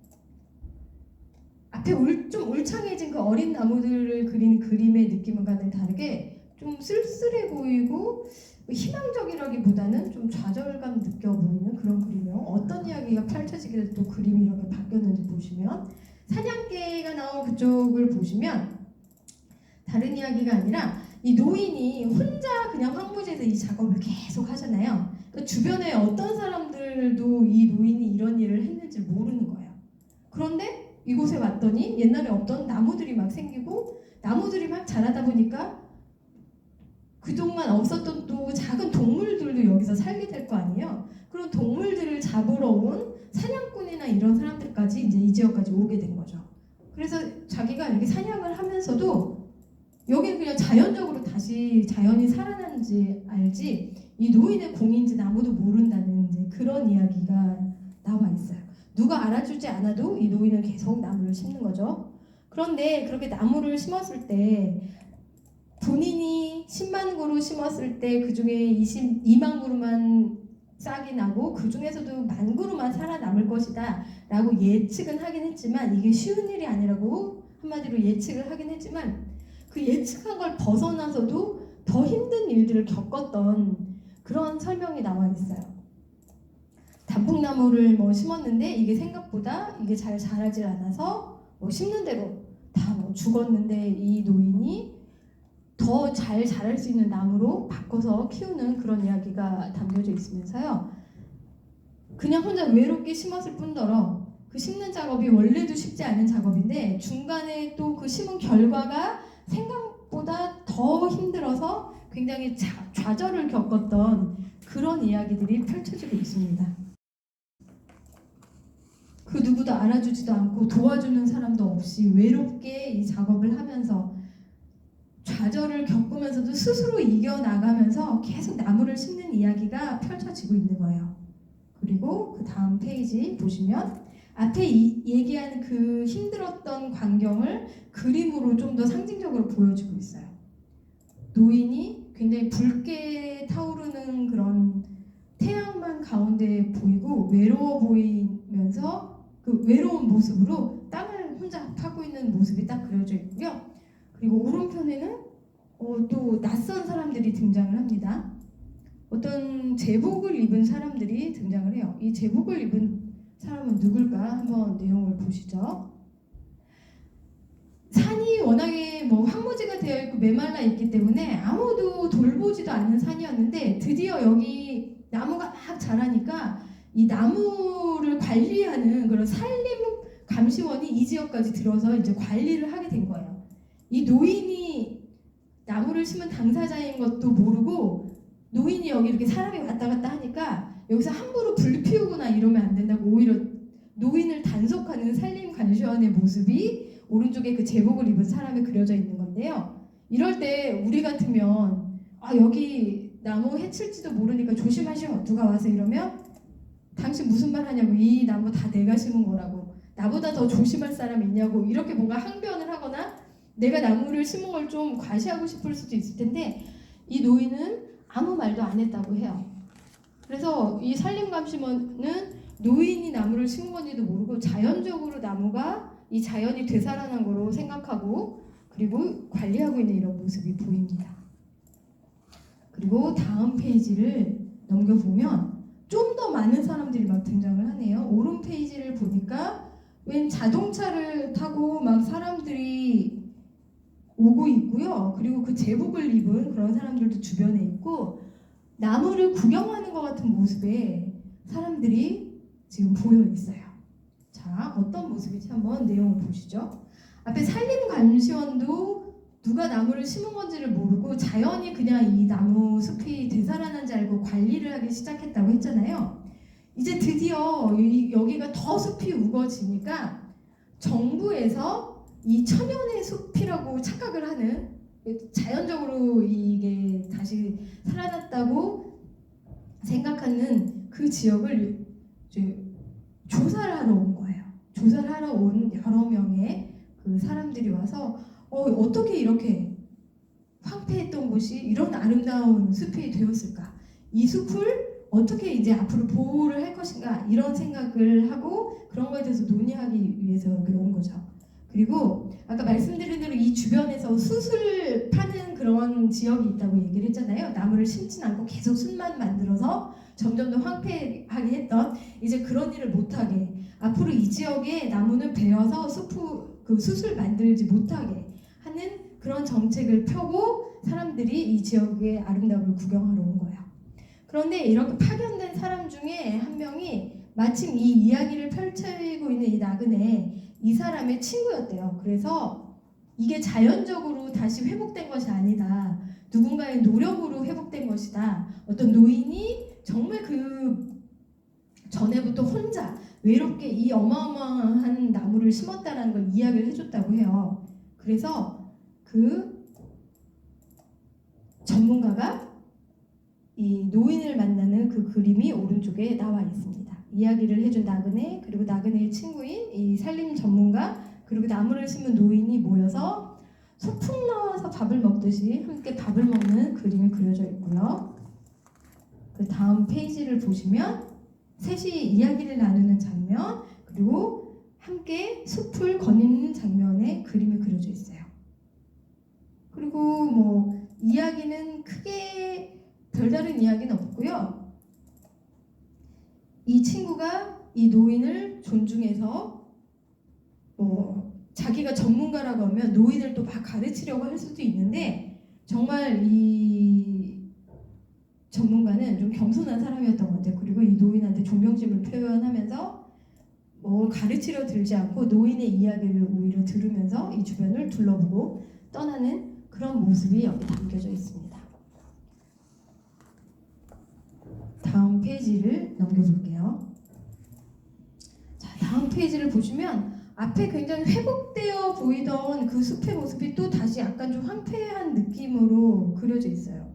앞에 좀 울창해진 그 어린 나무들을 그린 그림의 느낌과는 다르게 좀 쓸쓸해 보이고 희망적이라기보다는 좀 좌절감 느껴 보이는 그런 그림이에요. 어떤 이야기가 펼쳐지길래 또 그림이 이렇게 바뀌었는지 보시면, 사냥개가 나온 그쪽을 보시면 다른 이야기가 아니라 이 노인이 혼자 그냥 황무지에서 이 작업을 계속 하잖아요. 그러니까 주변에 어떤 사람들도 이 노인이 이런 일을 했는지 모르는 거예요. 그런데 이곳에 왔더니 옛날에 없던 나무들이 막 생기고 나무들이 막 자라다 보니까 그동안 없었던 또 작은 동물들도 여기서 살게 될 거 아니에요. 그런 동물들을 잡으러 온 사냥꾼이나 이런 사람들까지 이제 이 지역까지 오게 된 거죠. 그래서 자기가 이렇게 사냥을 하면서도 여기는 그냥 자연적으로 다시 자연이 살아나는지 알지 이 노인의 공인지 아무도 모른다는 이제 그런 이야기가 나와 있어요. 누가 알아주지 않아도 이 노인은 계속 나무를 심는 거죠. 그런데 그렇게 나무를 심었을 때 본인이 10만 그루 심었을 때 그중에 22만 그루만 싹이 나고 그 중에서도 1만 그루만 살아남을 것이다 라고 예측은 하긴 했지만, 이게 쉬운 일이 아니라고 한마디로 예측을 하긴 했지만, 그 예측한 걸 벗어나서도 더 힘든 일들을 겪었던 그런 설명이 나와 있어요. 단풍나무를 뭐 심었는데 이게 생각보다 이게 잘 자라질 않아서 뭐 심는 대로 다 뭐 죽었는데, 이 노인이 더 잘 자랄 수 있는 나무로 바꿔서 키우는 그런 이야기가 담겨져 있으면서요, 그냥 혼자 외롭게 심었을 뿐더러 그 심는 작업이 원래도 쉽지 않은 작업인데 중간에 또 그 심은 결과가 생각보다 더 힘들어서 굉장히 좌절을 겪었던 그런 이야기들이 펼쳐지고 있습니다. 그 누구도 알아주지도 않고 도와주는 사람도 없이 외롭게 이 작업을 하면서 좌절을 겪으면서도 스스로 이겨나가면서 계속 나무를 심는 이야기가 펼쳐지고 있는 거예요. 그리고 그 다음 페이지 보시면 앞에 얘기한 그 힘들었던 광경을 그림으로 좀 더 상징적으로 보여주고 있어요. 노인이 굉장히 붉게 타오르는 그런 태양만 가운데 보이고 외로워 보이면서 그 외로운 모습으로 땅을 혼자 파고 있는 모습이 딱 그려져 있고요. 그리고 오른편에는 또 낯선 사람들이 등장을 합니다. 어떤 제복을 입은 사람들이 등장을 해요. 이 제복을 입은 사람은 누굴까? 한번 내용을 보시죠. 산이 워낙에 황무지가 되어 있고 메말라 있기 때문에 아무도 돌보지도 않는 산이었는데 드디어 여기 나무가 막 자라니까 이 나무를 관리하는 그런 산림 감시원이 이 지역까지 들어서 이제 관리를 하게 된 거예요. 이 노인이 나무를 심은 당사자인 것도 모르고 노인이 여기 이렇게 사람이 왔다 갔다 하니까 여기서 함부로 불 피우거나 이러면 안 된다고 오히려 노인을 단속하는 산림 감시원의 모습이 오른쪽에 그 제복을 입은 사람이 그려져 있는 건데요. 이럴 때 우리 같으면 여기 나무 해칠지도 모르니까 조심하시오. 누가 와서 이러면 당신 무슨 말 하냐고, 이 나무 다 내가 심은 거라고, 나보다 더 조심할 사람 있냐고, 이렇게 뭔가 항변을 하거나 내가 나무를 심은 걸 좀 과시하고 싶을 수도 있을 텐데 이 노인은 아무 말도 안 했다고 해요. 그래서 이 산림감시원은 노인이 나무를 심은 건지도 모르고 자연적으로 나무가 이 자연이 되살아난 거로 생각하고 그리고 관리하고 있는 이런 모습이 보입니다. 그리고 다음 페이지를 넘겨보면 좀 더 많은 사람들이 막 등장을 하네요. 오른 페이지를 보니까 웬 자동차를 타고 막 사람들이 오고 있고요. 그리고 그 제복을 입은 그런 사람들도 주변에 있고 나무를 구경하는 것 같은 모습의 사람들이 지금 보여 있어요. 자, 어떤 모습인지 한번 내용을 보시죠. 앞에 산림감시원도 누가 나무를 심은 건지를 모르고 자연이 그냥 이 나무 숲이 되살아난 줄 알고 관리를 하기 시작했다고 했잖아요. 이제 드디어 여기가 더 숲이 우거지니까 정부에서 이 천연의 숲이라고 착각을 하는, 자연적으로 이게 다시 살아났다고 생각하는 그 지역을 이제 조사를 하러 온 거예요. 조사를 하러 온 여러 명의 그 사람들이 와서 어떻게 이렇게 황폐했던 곳이 이런 아름다운 숲이 되었을까? 이 숲을 어떻게 이제 앞으로 보호를 할 것인가? 이런 생각을 하고 그런 거에 대해서 논의하기 위해서 여기 온 거죠. 그리고 아까 말씀드린 대로 이 주변에서 숯을 파는 그런 지역이 있다고 얘기를 했잖아요. 나무를 심진 않고 계속 숯만 만들어서 점점 더 황폐하게 했던, 이제 그런 일을 못하게 앞으로 이 지역에 나무는 베어서 숯을 만들지 못하게 하는 그런 정책을 펴고 사람들이 이 지역의 아름다움을 구경하러 온 거예요. 그런데 이렇게 파견된 사람 중에 한 명이 마침 이 이야기를 펼치고 있는 이 나그네 이 사람의 친구였대요. 그래서 이게 자연적으로 다시 회복된 것이 아니다. 누군가의 노력으로 회복된 것이다. 어떤 노인이 정말 그 전에부터 혼자 외롭게 이 어마어마한 나무를 심었다는 걸 이야기를 해줬다고 해요. 그래서 그 전문가가 이 노인을 만나는 그 그림이 오른쪽에 나와 있습니다. 이야기를 해준 나그네, 그리고 나그네의 친구인 이 산림 전문가, 그리고 나무를 심은 노인이 모여서 소풍 나와서 밥을 먹듯이 함께 밥을 먹는 그림이 그려져 있고요. 그 다음 페이지를 보시면 셋이 이야기를 나누는 장면, 그리고 함께 숲을 거니는 장면의 그림이 그려져 있어요. 그리고 이야기는 크게 별다른 이야기는 없고요. 이 친구가 이 노인을 존중해서 자기가 전문가라고 하면 노인을 또 막 가르치려고 할 수도 있는데 정말 이 전문가는 좀 겸손한 사람이었던 것 같아요. 그리고 이 노인한테 존경심을 표현하면서 뭐 가르치려 들지 않고 노인의 이야기를 오히려 들으면서 이 주변을 둘러보고 떠나는 그런 모습이 여기 담겨져 있습니다. 다음 페이지를 넘겨볼게요. 자, 다음 페이지를 보시면 앞에 굉장히 회복되어 보이던 그 숲의 모습이 또 다시 약간 좀 황폐한 느낌으로 그려져 있어요.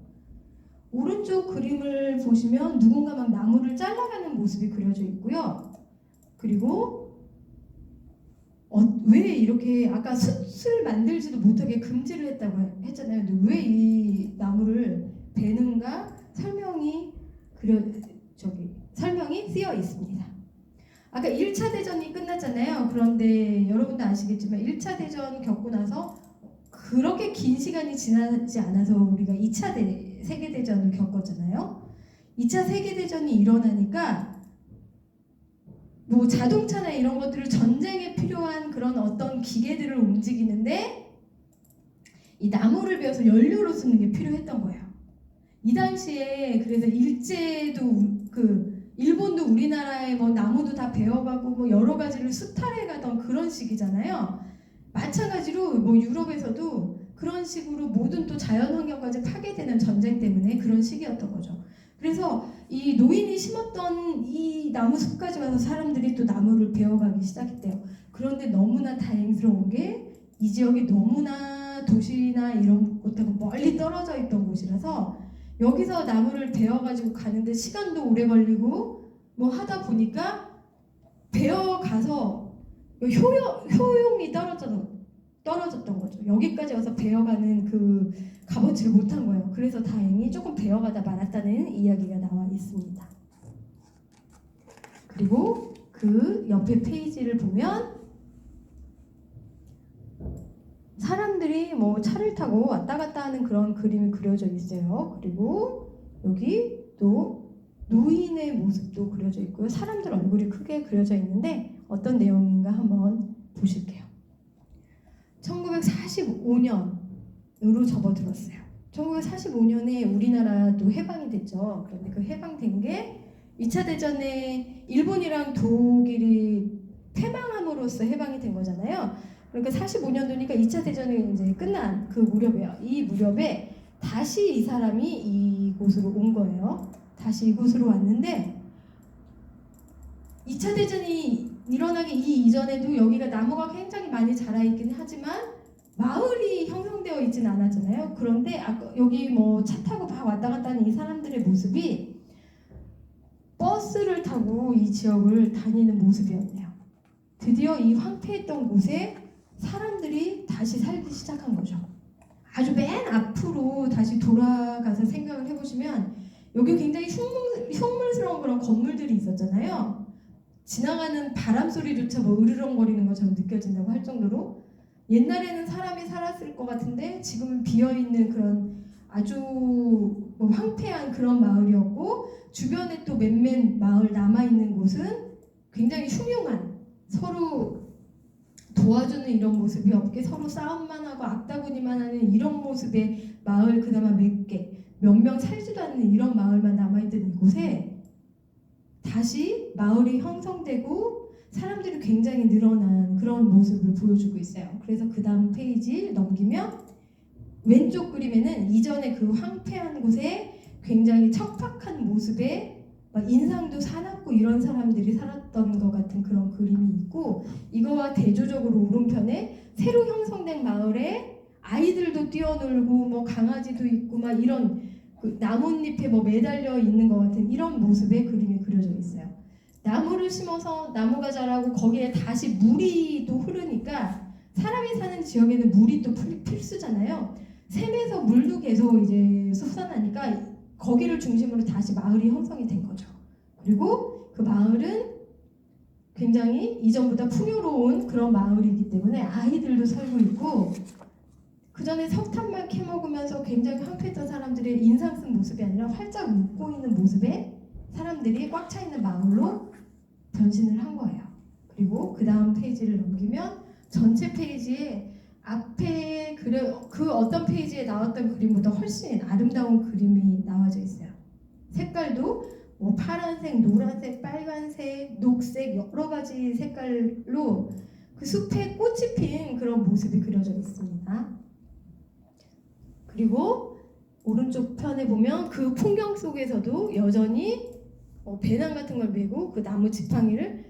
오른쪽 그림을 보시면 누군가 막 나무를 잘라가는 모습이 그려져 있고요. 그리고 왜 이렇게 아까 숯을 만들지도 못하게 금지를 했다고 했잖아요. 근데 왜 이 나무를 베는가 설명이 쓰여 있습니다. 아까 1차 대전이 끝났잖아요. 그런데 여러분도 아시겠지만 1차 대전 겪고 나서 그렇게 긴 시간이 지나지 않아서 우리가 2차 세계대전을 겪었잖아요. 2차 세계대전이 일어나니까 뭐 자동차나 이런 것들을 전쟁에 필요한 그런 어떤 기계들을 움직이는데 이 나무를 베어서 연료로 쓰는 게 필요했던 거예요. 이 당시에 그래서 일제도 일본도 우리나라에 뭐 나무도 다 베어가고 뭐 여러 가지를 수탈해가던 그런 시기잖아요. 마찬가지로 뭐 유럽에서도 그런 식으로 모든 또 자연환경까지 파괴되는 전쟁 때문에 그런 시기였던 거죠. 그래서 이 노인이 심었던 이 나무숲까지 와서 사람들이 또 나무를 베어가기 시작했대요. 그런데 너무나 다행스러운 게 이 지역이 너무나 도시나 이런 곳하고 멀리 떨어져 있던 곳이라서 여기서 나무를 베어가지고 가는데 시간도 오래 걸리고 뭐 하다 보니까 베어가서 효용이 떨어졌던 거죠. 여기까지 와서 베어가는 그 값어치를 못한 거예요. 그래서 다행히 조금 베어가다 말았다는 이야기가 나와 있습니다. 그리고 그 옆에 페이지를 보면 사람들이 뭐 차를 타고 왔다 갔다 하는 그런 그림이 그려져 있어요. 그리고 여기 또 노인의 모습도 그려져 있고요. 사람들 얼굴이 크게 그려져 있는데 어떤 내용인가 한번 보실게요. 1945년으로 접어들었어요. 1945년에 우리나라도 해방이 됐죠. 그런데 그 해방된 게 2차 대전에 일본이랑 독일이 패망함으로써 해방이 된 거잖아요. 그러니까 45년도니까 2차 대전이 이제 끝난 그 무렵이에요. 이 무렵에 다시 이 사람이 이곳으로 온 거예요. 다시 이곳으로 왔는데 2차 대전이 일어나기 이전에도 여기가 나무가 굉장히 많이 자라있긴 하지만 마을이 형성되어 있진 않았잖아요. 그런데 여기 뭐 차 타고 막 왔다 갔다 하는 이 사람들의 모습이 버스를 타고 이 지역을 다니는 모습이었네요. 드디어 이 황폐했던 곳에 사람들이 다시 살기 시작한 거죠. 아주 맨 앞으로 다시 돌아가서 생각을 해보시면 여기 굉장히 흉물스러운 그런 건물들이 있었잖아요. 지나가는 바람 소리조차 뭐 으르렁거리는 것처럼 느껴진다고 할 정도로 옛날에는 사람이 살았을 것 같은데 지금은 비어있는 그런 아주 뭐 황폐한 그런 마을이었고 주변에 또 몇몇 마을 남아있는 곳은 굉장히 흉흉한 서로 도와주는 이런 모습이 없게 서로 싸움만 하고 악다구니만 하는 이런 모습의 마을 그나마 몇 명 살지도 않는 이런 마을만 남아있던 이곳에 다시 마을이 형성되고 사람들이 굉장히 늘어난 그런 모습을 보여주고 있어요. 그래서 그 다음 페이지 넘기면 왼쪽 그림에는 이전에 그 황폐한 곳에 굉장히 척박한 모습에 막 인상도 사납고 이런 사람들이 살았던 것 같은 그런 그림이 있고 이거와 대조적으로 오른편에 새로 형성된 마을에 아이들도 뛰어놀고 뭐 강아지도 있고 막 이런 그 나뭇잎에 뭐 매달려 있는 것 같은 이런 모습의 그림이 그려져 있어요. 나무를 심어서 나무가 자라고 거기에 다시 물이 또 흐르니까 사람이 사는 지역에는 물이 또 필수잖아요. 샘에서 물도 계속 이제 솟아나니까 거기를 중심으로 다시 마을이 형성이 된 거죠. 그리고 그 마을은 굉장히 이전보다 풍요로운 그런 마을이기 때문에 아이들도 살고 있고 그 전에 석탄만 캐먹으면서 굉장히 황폐했던 사람들의 인상 쓴 모습이 아니라 활짝 웃고 있는 모습에 사람들이 꽉 차 있는 마을로 변신을 한 거예요. 그리고 그 다음 페이지를 넘기면 전체 페이지에 앞에 그 어떤 페이지에 나왔던 그림보다 훨씬 아름다운 그림이 나와져 있어요. 색깔도 뭐 파란색, 노란색, 빨간색, 녹색 여러 가지 색깔로 그 숲에 꽃이 핀 그런 모습이 그려져 있습니다. 그리고 오른쪽 편에 보면 그 풍경 속에서도 여전히 배낭 같은 걸 메고 그 나무 지팡이를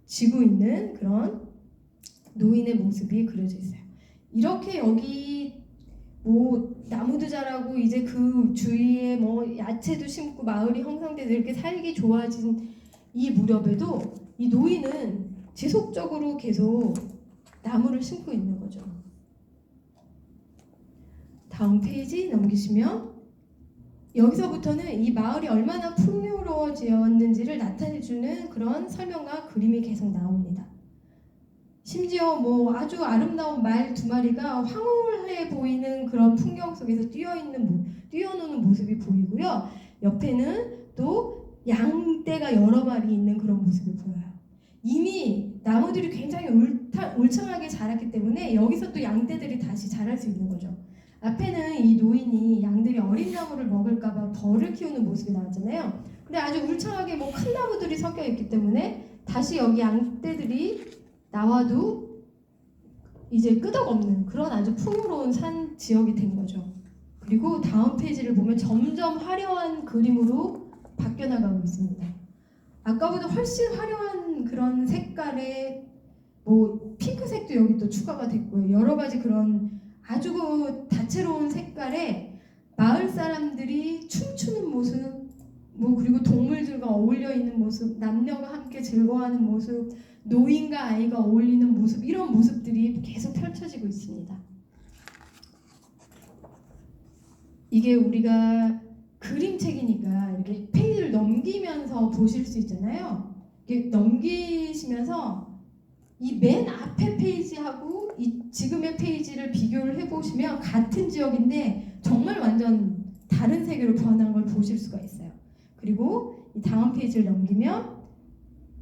쥐고 있는 그런 노인의 모습이 그려져 있어요. 이렇게 여기 뭐 나무도 자라고 이제 그 주위에 뭐 야채도 심고 마을이 형성돼서 이렇게 살기 좋아진 이 무렵에도 이 노인은 지속적으로 계속 나무를 심고 있는 거죠. 다음 페이지 넘기시면 여기서부터는 이 마을이 얼마나 풍요로워지었는지를 나타내주는 그런 설명과 그림이 계속 나옵니다. 심지어 뭐 아주 아름다운 말 2마리가 황홀해 보이는 그런 풍경 속에서 뛰어노는 모습이 보이고요. 옆에는 또 양떼가 여러 마리 있는 그런 모습이 보여요. 이미 나무들이 굉장히 울창하게 자랐기 때문에 여기서 또 양떼들이 다시 자랄 수 있는 거죠. 앞에는 이 노인이 양들이 어린 나무를 먹을까봐 벌을 키우는 모습이 나왔잖아요. 근데 아주 울창하게 뭐 큰 나무들이 섞여 있기 때문에 다시 여기 양떼들이 나와도 이제 끄덕없는 그런 아주 풍요로운 산 지역이 된 거죠. 그리고 다음 페이지를 보면 점점 화려한 그림으로 바뀌어 나가고 있습니다. 아까보다 훨씬 화려한 그런 색깔의 뭐 핑크색도 여기 또 추가가 됐고요. 여러 가지 그런 아주 다채로운 색깔의 마을 사람들이 춤추는 모습, 뭐 그리고 동물들과 어울려 있는 모습, 남녀가 함께 즐거워하는 모습, 노인과 아이가 어울리는 모습, 이런 모습들이 계속 펼쳐지고 있습니다. 이게 우리가 그림책이니까 이렇게 페이지를 넘기면서 보실 수 있잖아요. 이렇게 넘기시면서 이 맨 앞에 페이지하고 이 지금의 페이지를 비교를 해보시면 같은 지역인데 정말 완전 다른 세계로 변한 걸 보실 수가 있어요. 그리고 이 다음 페이지를 넘기면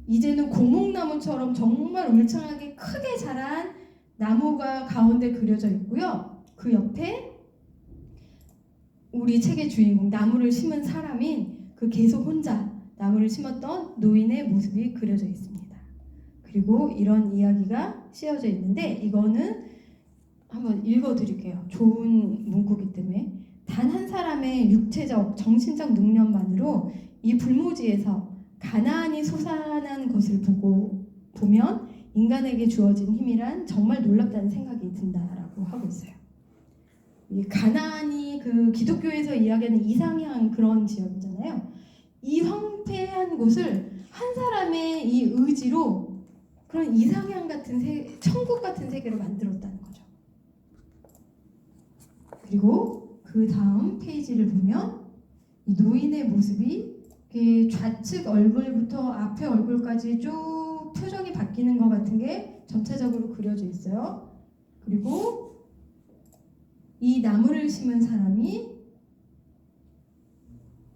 이제는 고목나무처럼 정말 울창하게 크게 자란 나무가 가운데 그려져 있고요. 그 옆에 우리 책의 주인공, 나무를 심은 사람인 그 계속 혼자 나무를 심었던 노인의 모습이 그려져 있습니다. 그리고 이런 이야기가 씌워져 있는데 이거는 한번 읽어드릴게요. 좋은 문구이기 때문에. 단 한 사람의 육체적, 정신적 능력만으로 이 불모지에서 가나안이 솟아난 것을 보면 인간에게 주어진 힘이란 정말 놀랍다는 생각이 든다라고 하고 있어요. 이 가나안이 그 기독교에서 이야기하는 이상향 그런 지역이잖아요. 이 황폐한 곳을 한 사람의 이 의지로 그런 이상향 같은 천국 같은 세계로 만들었다는 거죠. 그리고 그 다음 페이지를 보면 이 노인의 모습이 좌측 얼굴부터 앞에 얼굴까지 쭉 표정이 바뀌는 것 같은 게 전체적으로 그려져 있어요. 그리고 이 나무를 심은 사람이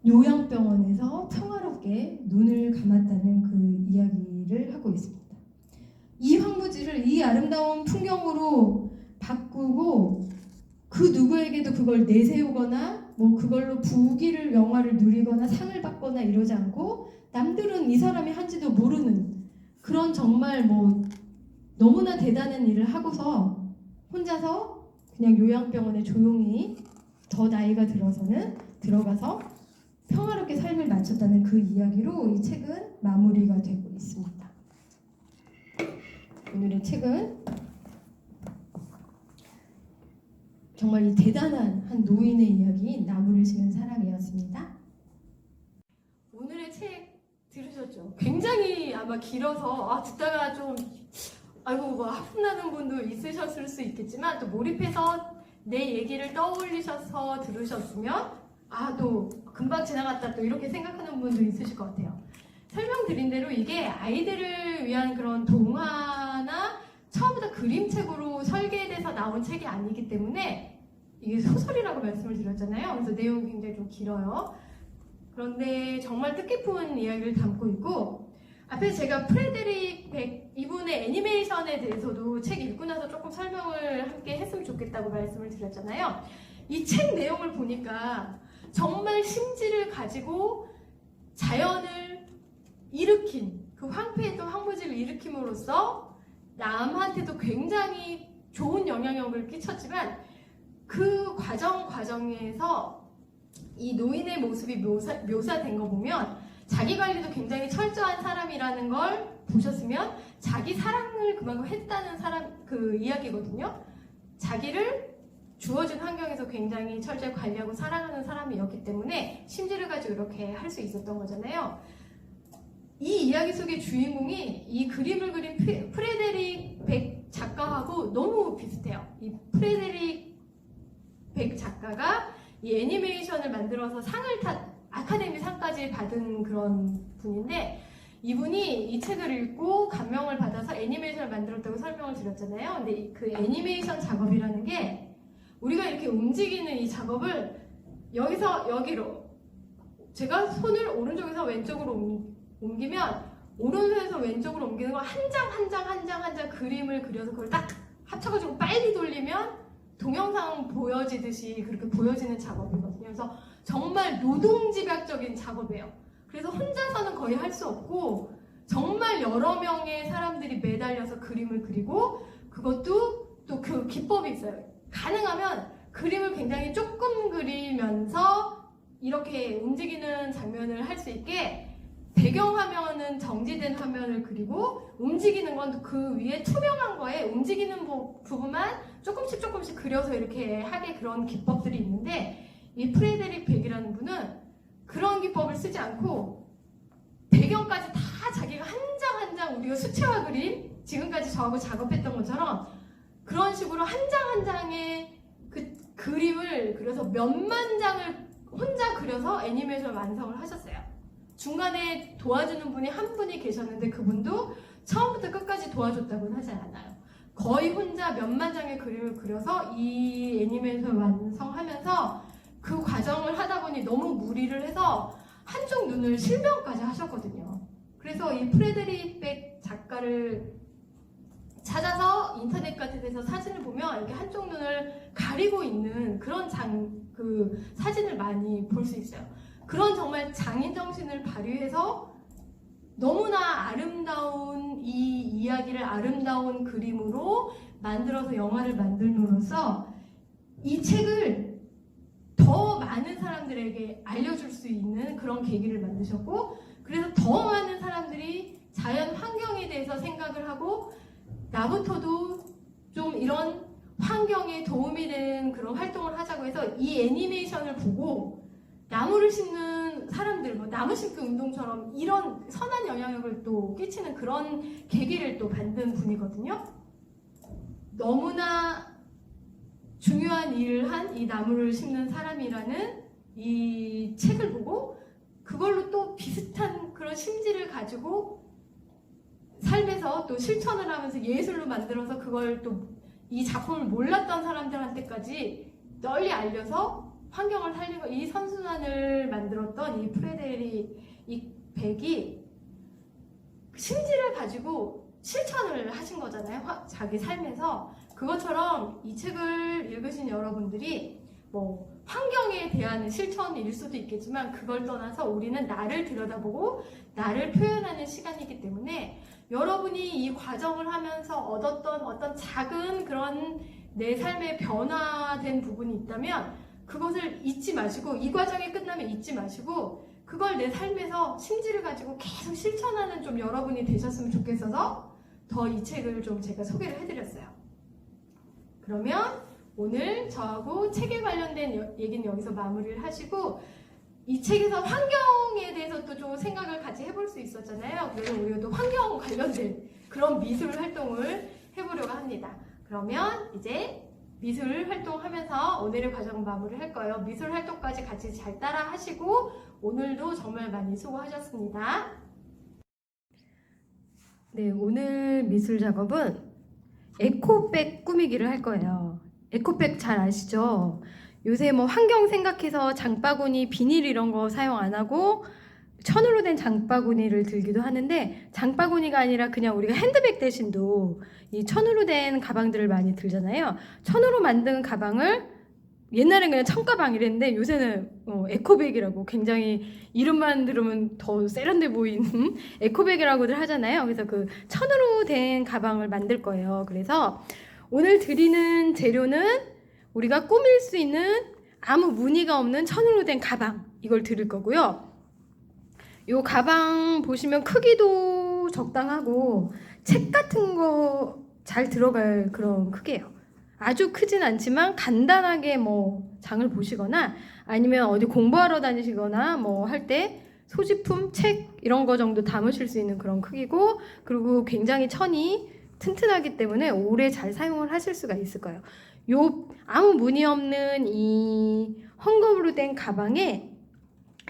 요양병원에서 평화롭게 눈을 감았다는 그 이야기를 하고 있습니다. 이 황무지를 이 아름다운 풍경으로 바꾸고 그 누구에게도 그걸 내세우거나 뭐 그걸로 부귀를 영화를 누리거나 상을 받거나 이러지 않고 남들은 이 사람이 한지도 모르는 그런 정말 뭐 너무나 대단한 일을 하고서 혼자서 그냥 요양병원에 조용히 더 나이가 들어서는 들어가서 평화롭게 삶을 마쳤다는 그 이야기로 이 책은 마무리가 되고 있습니다. 오늘의 책은 정말 이 대단한 한 노인의 이야기인 나무를 심은 사람이었습니다. 오늘의 책 들으셨죠? 굉장히 아마 길어서 듣다가 좀 아이고 뭐 하품나는 분도 있으셨을 수 있겠지만 또 몰입해서 내 얘기를 떠올리셔서 들으셨으면 또 금방 지나갔다 또 이렇게 생각하는 분도 있으실 것 같아요. 설명드린 대로 이게 아이들을 위한 그런 동화나 처음부터 그림책으로 설계돼서 나온 책이 아니기 때문에 이게 소설이라고 말씀을 드렸잖아요. 그래서 내용이 굉장히 좀 길어요. 그런데 정말 뜻깊은 이야기를 담고 있고 앞에 제가 프레데릭 백 이분의 애니메이션에 대해서도 책 읽고 나서 조금 설명을 함께 했으면 좋겠다고 말씀을 드렸잖아요. 이 책 내용을 보니까 정말 심지를 가지고 자연을 일으킨 그 황폐했던 황무지를 일으킴으로써 남한테도 굉장히 좋은 영향력을 끼쳤지만 그 과정에서 이 노인의 모습이 묘사된 거 보면 자기 관리도 굉장히 철저한 사람이라는 걸 보셨으면 자기 사랑을 그만큼 했다는 그 이야기거든요. 자기를 주어진 환경에서 굉장히 철저히 관리하고 사랑하는 사람이었기 때문에 심지를 가지고 이렇게 할 수 있었던 거잖아요. 이 이야기 속의 주인공이 이 그림을 그린 프레데릭 백 작가하고 너무 비슷해요. 이 프레데릭 백 작가가 이 애니메이션을 만들어서 아카데미 상까지 받은 그런 분인데, 이분이 이 책을 읽고 감명을 받아서 애니메이션을 만들었다고 설명을 드렸잖아요. 근데 그 애니메이션 작업이라는 게 우리가 이렇게 움직이는 이 작업을 여기서 여기로, 제가 손을 오른쪽에서 왼쪽으로 옮기면 오른손에서 왼쪽으로 옮기는 걸 한 장 그림을 그려서 그걸 딱 합쳐가지고 빨리 돌리면 동영상 보여지듯이 그렇게 보여지는 작업이거든요. 그래서 정말 노동집약적인 작업이에요. 그래서 혼자서는 거의 할 수 없고 정말 여러 명의 사람들이 매달려서 그림을 그리고, 그것도 또 그 기법이 있어요. 가능하면 그림을 굉장히 조금 그리면서 이렇게 움직이는 장면을 할 수 있게 배경화면은 정지된 화면을 그리고 움직이는 건 그 위에 투명한 거에 움직이는 부분만 조금씩 그려서 이렇게 하게, 그런 기법들이 있는데 이 프레데릭 백이라는 분은 그런 기법을 쓰지 않고 배경까지 다 자기가 한 장 우리가 수채화 그림, 지금까지 저하고 작업했던 것처럼 그런 식으로 한 장의 그 그림을 그려서 몇만 장을 혼자 그려서 애니메이션 완성을 하셨어요. 중간에 도와주는 분이 한 분이 계셨는데 그분도 처음부터 끝까지 도와줬다고는 하지 않아요. 거의 혼자 몇만 장의 그림을 그려서 이 애니메이션 완성하면서 그 과정을 하다 보니 너무 무리를 해서 한쪽 눈을 실명까지 하셨거든요. 그래서 이 프레데릭 백 작가를 찾아서 인터넷 같은 데서 사진을 보면 이렇게 한쪽 눈을 가리고 있는 그런 그 사진을 많이 볼 수 있어요. 그런 정말 장인 정신을 발휘해서 너무나 아름다운 이 이야기를 아름다운 그림으로 만들어서 영화를 만들므로써 이 책을 더 많은 사람들에게 알려줄 수 있는 그런 계기를 만드셨고, 그래서 더 많은 사람들이 자연 환경에 대해서 생각을 하고 나부터도 좀 이런 환경에 도움이 되는 그런 활동을 하자고 해서 이 애니메이션을 보고 나무를 심는 사람들, 뭐 나무 심기 운동처럼 이런 선한 영향력을 또 끼치는 그런 계기를 또 만든 분이거든요. 너무나 중요한 일을 한 이 나무를 심는 사람이라는 이 책을 보고 그걸로 또 비슷한 그런 심지를 가지고 삶에서 또 실천을 하면서 예술로 만들어서 그걸 또 이 작품을 몰랐던 사람들한테까지 널리 알려서 환경을 살리고 이 선순환을 만들었던 이 프레데릭 백이 심지를 가지고 실천을 하신 거잖아요. 자기 삶에서. 그것처럼 이 책을 읽으신 여러분들이 뭐 환경에 대한 실천일 수도 있겠지만 그걸 떠나서 우리는 나를 들여다보고 나를 표현하는 시간이기 때문에 여러분이 이 과정을 하면서 얻었던 어떤 작은 그런 내 삶의 변화된 부분이 있다면 그것을 잊지 마시고, 이 과정이 끝나면 잊지 마시고 그걸 내 삶에서 심지를 가지고 계속 실천하는 좀 여러분이 되셨으면 좋겠어서 더 이 책을 좀 제가 소개를 해드렸어요. 그러면 오늘 저하고 책에 관련된 얘기는 여기서 마무리를 하시고, 이 책에서 환경에 대해서 또 좀 생각을 같이 해볼 수 있었잖아요. 그래서 우리가 또 환경 관련된 그런 미술 활동을 해보려고 합니다. 그러면 이제 미술 활동하면서 오늘의 과정 마무리를 할 거예요. 미술 활동까지 같이 잘 따라 하시고 오늘도 정말 많이 수고하셨습니다. 네, 오늘 미술 작업은 에코백 꾸미기를 할 거예요. 에코백 잘 아시죠? 요새 뭐 환경 생각해서 장바구니, 비닐 이런 거 사용 안 하고 천으로 된 장바구니를 들기도 하는데, 장바구니가 아니라 그냥 우리가 핸드백 대신도 이 천으로 된 가방들을 많이 들잖아요. 천으로 만든 가방을 옛날엔 그냥 청가방 이랬는데 요새는 에코백이라고 굉장히 이름만 들으면 더 세련돼 보이는 에코백이라고들 하잖아요. 그래서 그 천으로 된 가방을 만들 거예요. 그래서 오늘 드리는 재료는 우리가 꾸밀 수 있는 아무 무늬가 없는 천으로 된 가방, 이걸 드릴 거고요. 요 가방 보시면 크기도 적당하고 책 같은 거 잘 들어갈 그런 크기예요. 아주 크진 않지만 간단하게 뭐 장을 보시거나 아니면 어디 공부하러 다니시거나 뭐 할 때 소지품, 책 이런 거 정도 담으실 수 있는 그런 크기고, 그리고 굉장히 천이 튼튼하기 때문에 오래 잘 사용을 하실 수가 있을 거예요. 요 아무 무늬 없는 이 헝겊으로 된 가방에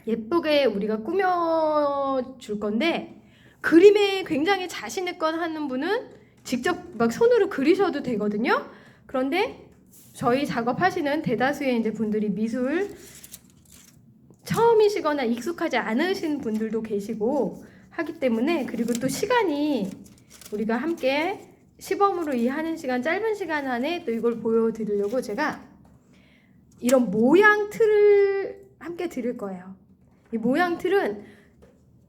예쁘게 우리가 꾸며 줄 건데, 그림에 굉장히 자신 있건 하는 분은 직접 막 손으로 그리셔도 되거든요. 그런데 저희 작업하시는 대다수의 이제 분들이 미술 처음이시거나 익숙하지 않으신 분들도 계시고 하기 때문에, 그리고 또 시간이 우리가 함께 시범으로 이 하는 시간, 짧은 시간 안에 또 이걸 보여드리려고 제가 이런 모양 틀을 함께 드릴 거예요. 이 모양 틀은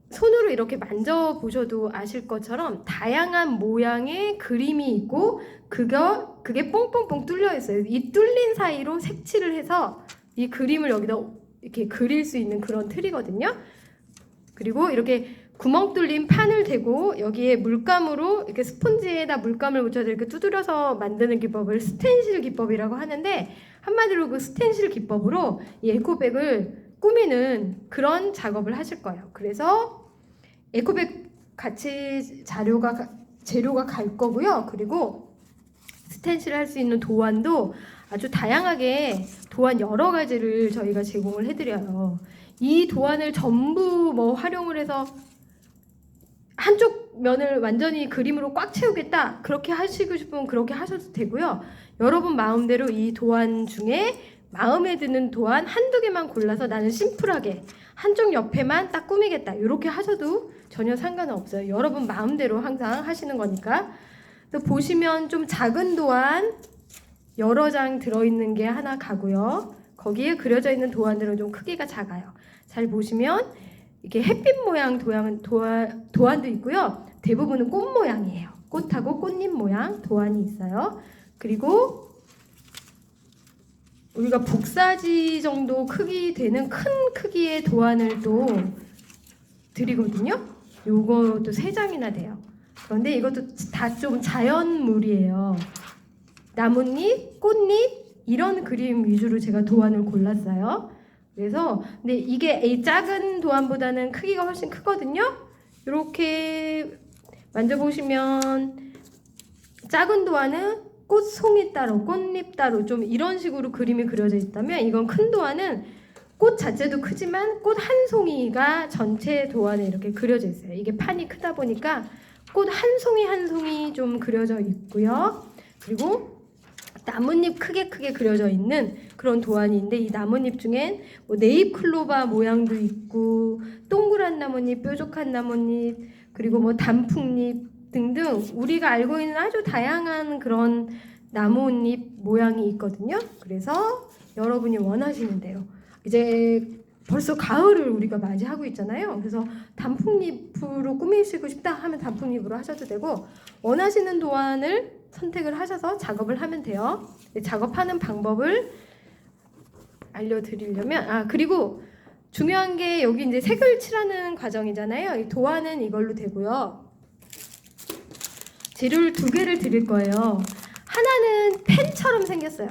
손으로 이렇게 만져보셔도 아실 것처럼 다양한 모양의 그림이 있고 그게 뽕뽕뽕 뚫려 있어요. 이 뚫린 사이로 색칠을 해서 이 그림을 여기다 이렇게 그릴 수 있는 그런 틀이거든요. 그리고 이렇게 구멍 뚫린 판을 대고 여기에 물감으로 이렇게 스폰지에다 물감을 묻혀서 이렇게 두드려서 만드는 기법을 스텐실 기법이라고 하는데, 한마디로 그 스텐실 기법으로 이 에코백을 꾸미는 그런 작업을 하실 거예요. 그래서 에코백 같이 재료가 갈 거고요. 그리고 스텐실 할 수 있는 도안도 아주 다양하게 도안 여러 가지를 저희가 제공을 해드려요. 이 도안을 전부 뭐 활용을 해서 한쪽 면을 완전히 그림으로 꽉 채우겠다, 그렇게 하시고 싶으면 그렇게 하셔도 되고요. 여러분 마음대로 이 도안 중에 마음에 드는 도안 한두 개만 골라서 나는 심플하게 한쪽 옆에만 딱 꾸미겠다, 이렇게 하셔도 전혀 상관은 없어요. 여러분 마음대로 항상 하시는 거니까. 또 보시면 좀 작은 도안 여러 장 들어있는 게 하나 가고요. 거기에 그려져 있는 도안들은 좀 크기가 작아요. 잘 보시면 이렇게 햇빛 모양 도안도 있고요. 대부분은 꽃 모양이에요. 꽃하고 꽃잎 모양 도안이 있어요. 그리고 우리가 복사지 정도 크기 되는 큰 크기의 도안을 또 드리거든요. 요것도 3장이나 돼요. 그런데 이것도 다 좀 자연물이에요. 나뭇잎, 꽃잎 이런 그림 위주로 제가 도안을 골랐어요. 그래서 근데 이게 이 작은 도안보다는 크기가 훨씬 크거든요. 이렇게 만져보시면 작은 도안은 꽃송이 따로, 꽃잎 따로 좀 이런 식으로 그림이 그려져 있다면, 이건 큰 도안은 꽃 자체도 크지만 꽃 한 송이가 전체 도안에 이렇게 그려져 있어요. 이게 판이 크다 보니까 꽃 한 송이 한 송이 좀 그려져 있고요. 그리고 나뭇잎 크게 그려져 있는 그런 도안인데, 이 나뭇잎 중엔 뭐 네잎클로바 모양도 있고 동그란 나뭇잎, 뾰족한 나뭇잎, 그리고 뭐 단풍잎 등등 우리가 알고 있는 아주 다양한 그런 나뭇잎 모양이 있거든요. 그래서 여러분이 원하시는 대로, 이제 벌써 가을을 우리가 맞이하고 있잖아요. 그래서 단풍잎으로 꾸미시고 싶다 하면 단풍잎으로 하셔도 되고, 원하시는 도안을 선택을 하셔서 작업을 하면 돼요. 작업하는 방법을 알려드리려면, 그리고 중요한 게 여기 이제 색을 칠하는 과정이잖아요. 이 도안은 이걸로 되고요. 재료를 2개를 드릴 거예요. 하나는 펜처럼 생겼어요.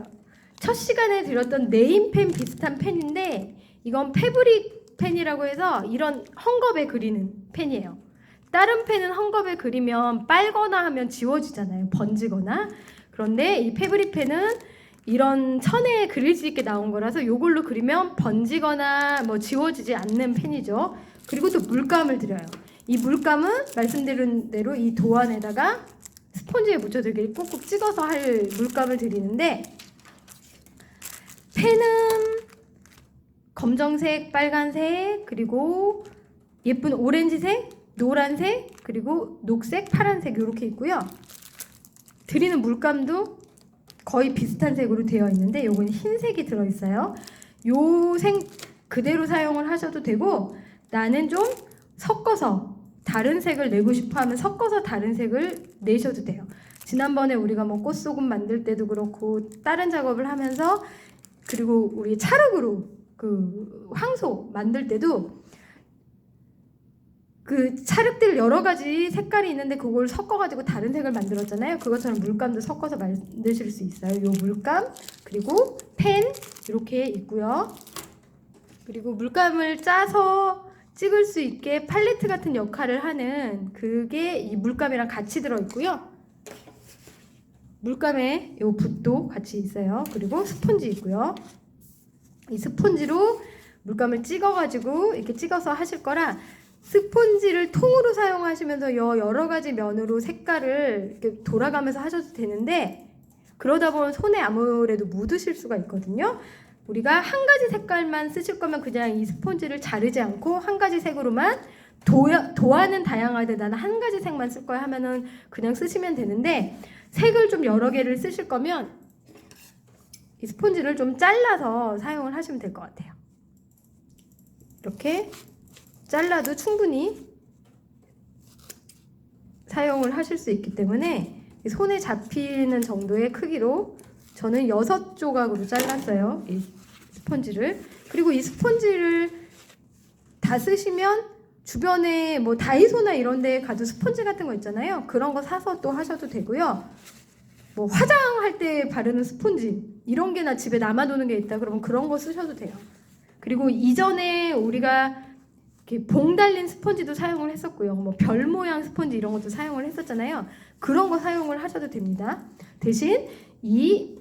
첫 시간에 드렸던 네임펜 비슷한 펜인데, 이건 패브릭 펜이라고 해서 이런 헝겊에 그리는 펜이에요. 다른 펜은 헝겊에 그리면 빨거나 하면 지워지잖아요. 번지거나. 그런데 이 패브릭 펜은 이런 천에 그릴 수 있게 나온 거라서 이걸로 그리면 번지거나 뭐 지워지지 않는 펜이죠. 그리고 또 물감을 드려요. 이 물감은 말씀드린 대로 이 도안에다가 스폰지에 묻혀서 이렇게 꾹꾹 찍어서 할 물감을 드리는데, 펜은 검정색, 빨간색, 그리고 예쁜 오렌지색, 노란색, 그리고 녹색, 파란색 이렇게 있고요. 드리는 물감도 거의 비슷한 색으로 되어 있는데 요건 흰색이 들어있어요. 요 색 그대로 사용을 하셔도 되고 나는 좀 섞어서 다른 색을 내고 싶어 하면 섞어서 다른 색을 내셔도 돼요. 지난번에 우리가 뭐 꽃소금 만들 때도 그렇고 다른 작업을 하면서 그리고 우리 찰흙으로 그 황소 만들 때도 그 찰흙들 여러 가지 색깔이 있는데 그걸 섞어가지고 다른 색을 만들었잖아요. 그것처럼 물감도 섞어서 만드실 수 있어요. 요 물감 그리고 펜 이렇게 있고요. 그리고 물감을 짜서 찍을 수 있게 팔레트 같은 역할을 하는 그게 이 물감이랑 같이 들어있고요. 물감에 요 붓도 같이 있어요. 그리고 스펀지 있고요. 이 스펀지로 물감을 찍어가지고 이렇게 찍어서 하실 거라 스펀지를 통으로 사용하시면서 여러 가지 면으로 색깔을 이렇게 돌아가면서 하셔도 되는데 그러다 보면 손에 아무래도 묻으실 수가 있거든요. 우리가 한 가지 색깔만 쓰실 거면 그냥 이 스펀지를 자르지 않고 한 가지 색으로만 도안은 다양하되 나는 한 가지 색만 쓸 거야 하면은 그냥 쓰시면 되는데 색을 좀 여러 개를 쓰실 거면 이 스펀지를 좀 잘라서 사용을 하시면 될 것 같아요. 이렇게 잘라도 충분히 사용을 하실 수 있기 때문에 손에 잡히는 정도의 크기로 저는 6조각으로 잘랐어요. 이 스펀지를. 그리고 이 스펀지를 다 쓰시면 주변에 뭐 다이소나 이런 데 가도 스펀지 같은 거 있잖아요. 그런 거 사서 또 하셔도 되고요. 뭐 화장할 때 바르는 스펀지 이런 게나 집에 남아도는 게 있다 그러면 그런 거 쓰셔도 돼요. 그리고 이전에 우리가 이렇게 봉 달린 스펀지도 사용을 했었고요. 뭐 별 모양 스펀지 이런 것도 사용을 했었잖아요. 그런 거 사용을 하셔도 됩니다. 대신 이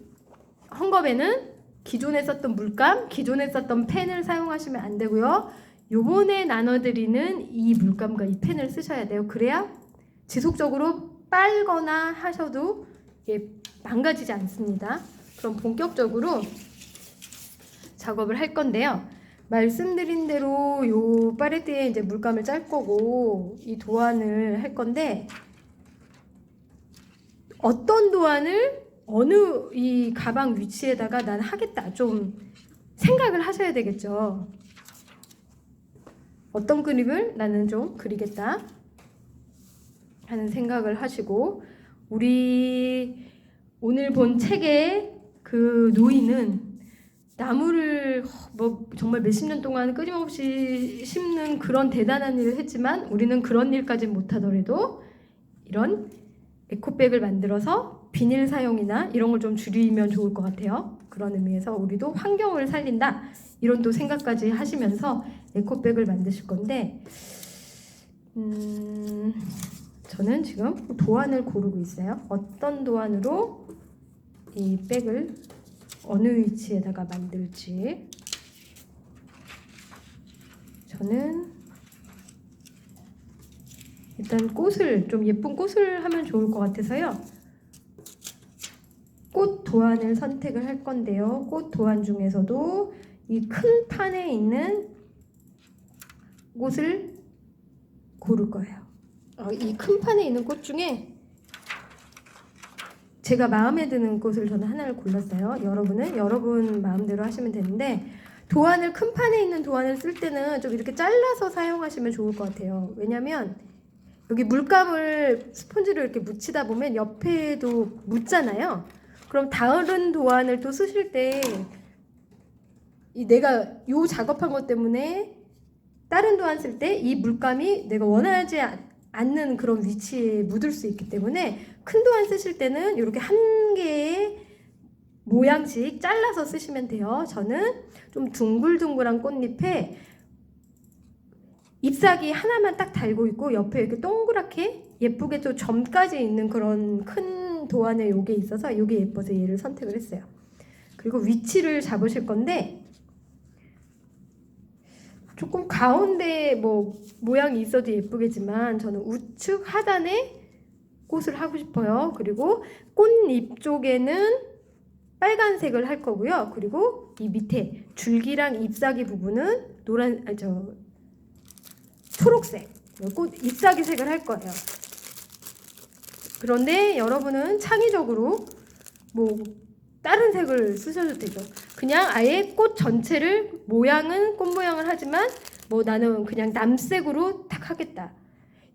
헝겊에는 기존에 썼던 물감, 기존에 썼던 펜을 사용하시면 안 되고요. 요번에 나눠드리는 이 물감과 이 펜을 쓰셔야 돼요. 그래야 지속적으로 빨거나 하셔도 이게 망가지지 않습니다. 그럼 본격적으로 작업을 할 건데요. 말씀드린 대로 요 팔레트에 이제 물감을 짤 거고 이 도안을 할 건데 어떤 도안을 어느 이 가방 위치에다가 난 하겠다 좀 생각을 하셔야 되겠죠. 어떤 그림을 나는 좀 그리겠다 하는 생각을 하시고 우리 오늘 본 책의 그 노인은 나무를 뭐 정말 몇십 년 동안 끊임없이 심는 그런 대단한 일을 했지만 우리는 그런 일까지는 못하더라도 이런 에코백을 만들어서 비닐 사용이나 이런 걸 좀 줄이면 좋을 것 같아요. 그런 의미에서 우리도 환경을 살린다 이런 또 생각까지 하시면서 에코백을 만드실 건데 저는 지금 도안을 고르고 있어요. 어떤 도안으로 이 백을 어느 위치에다가 만들지 저는 일단 꽃을 좀 예쁜 꽃을 하면 좋을 것 같아서요. 꽃 도안을 선택을 할 건데요. 꽃 도안 중에서도 이 큰 판에 있는 꽃을 고를 거예요. 이 큰 판에 있는 꽃 중에 제가 마음에 드는 꽃을 저는 하나를 골랐어요. 여러분은 여러분 마음대로 하시면 되는데 도안을 큰 판에 있는 도안을 쓸 때는 좀 이렇게 잘라서 사용하시면 좋을 것 같아요. 왜냐면 여기 물감을 스펀지로 이렇게 묻히다 보면 옆에도 묻잖아요. 그럼 다른 도안을 또 쓰실 때 내가 요 작업한 것 때문에 다른 도안 쓸 때 이 물감이 내가 원하지 않는 그런 위치에 묻을 수 있기 때문에 큰 도안 쓰실 때는 이렇게 한 개의 모양씩 잘라서 쓰시면 돼요. 저는 좀 둥글둥글한 꽃잎에 잎사귀 하나만 딱 달고 있고 옆에 이렇게 동그랗게 예쁘게 또 점까지 있는 그런 큰 도안에 요게 있어서 요게 예뻐서 얘를 선택을 했어요. 그리고 위치를 잡으실 건데 조금 가운데 뭐 모양이 있어도 예쁘겠지만 저는 우측 하단에 꽃을 하고 싶어요. 그리고 꽃잎 쪽에는 빨간색을 할 거고요. 그리고 이 밑에 줄기랑 잎사귀 부분은 초록색 꽃 잎사귀 색을 할 거예요. 그런데 여러분은 창의적으로 뭐 다른 색을 쓰셔도 되죠. 그냥 아예 꽃 전체를 모양은 꽃 모양을 하지만 뭐 나는 그냥 남색으로 탁 하겠다.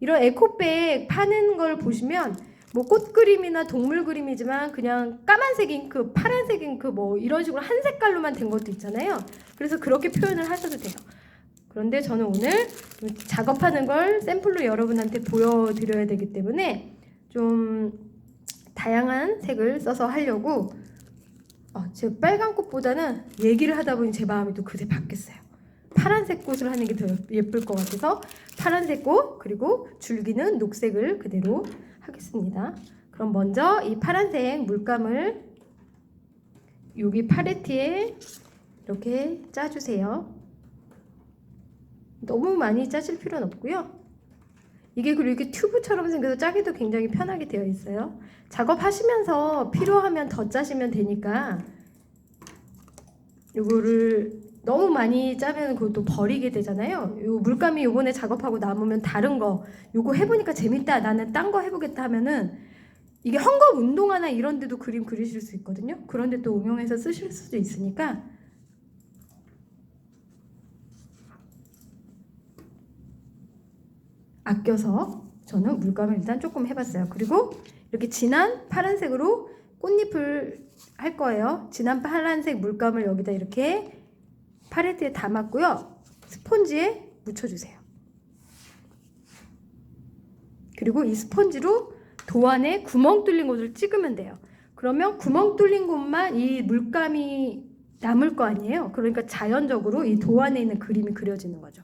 이런 에코백 파는 걸 보시면 뭐 꽃 그림이나 동물 그림이지만 그냥 까만색 잉크, 파란색 잉크 뭐 이런 식으로 한 색깔로만 된 것도 있잖아요. 그래서 그렇게 표현을 하셔도 돼요. 그런데 저는 오늘 작업하는 걸 샘플로 여러분한테 보여드려야 되기 때문에 좀 다양한 색을 써서 하려고 제가 빨간 꽃보다는 얘기를 하다 보니 제 마음이 또 그새 바뀌었어요. 파란색 꽃을 하는 게 더 예쁠 것 같아서 파란색 꽃 그리고 줄기는 녹색을 그대로 하겠습니다. 그럼 먼저 이 파란색 물감을 여기 팔레트에 이렇게 짜주세요. 너무 많이 짜실 필요는 없고요. 이게 그리고 이렇게 튜브처럼 생겨서 짜기도 굉장히 편하게 되어 있어요. 작업하시면서 필요하면 더 짜시면 되니까 이거를 너무 많이 짜면 그것도 버리게 되잖아요. 요 물감이 요번에 작업하고 남으면 다른 거 요거 해보니까 재밌다 나는 딴 거 해보겠다 하면은 이게 헝겊 운동화나 이런 데도 그림 그리실 수 있거든요. 그런 데 또 응용해서 쓰실 수도 있으니까 아껴서 저는 물감을 일단 조금 해봤어요. 그리고 이렇게 진한 파란색으로 꽃잎을 할 거예요. 진한 파란색 물감을 여기다 이렇게 팔레트에 담았고요. 스펀지에 묻혀주세요. 그리고 이 스펀지로 도안에 구멍 뚫린 곳을 찍으면 돼요. 그러면 구멍 뚫린 곳만 이 물감이 남을 거 아니에요. 그러니까 자연적으로 이 도안에 있는 그림이 그려지는 거죠.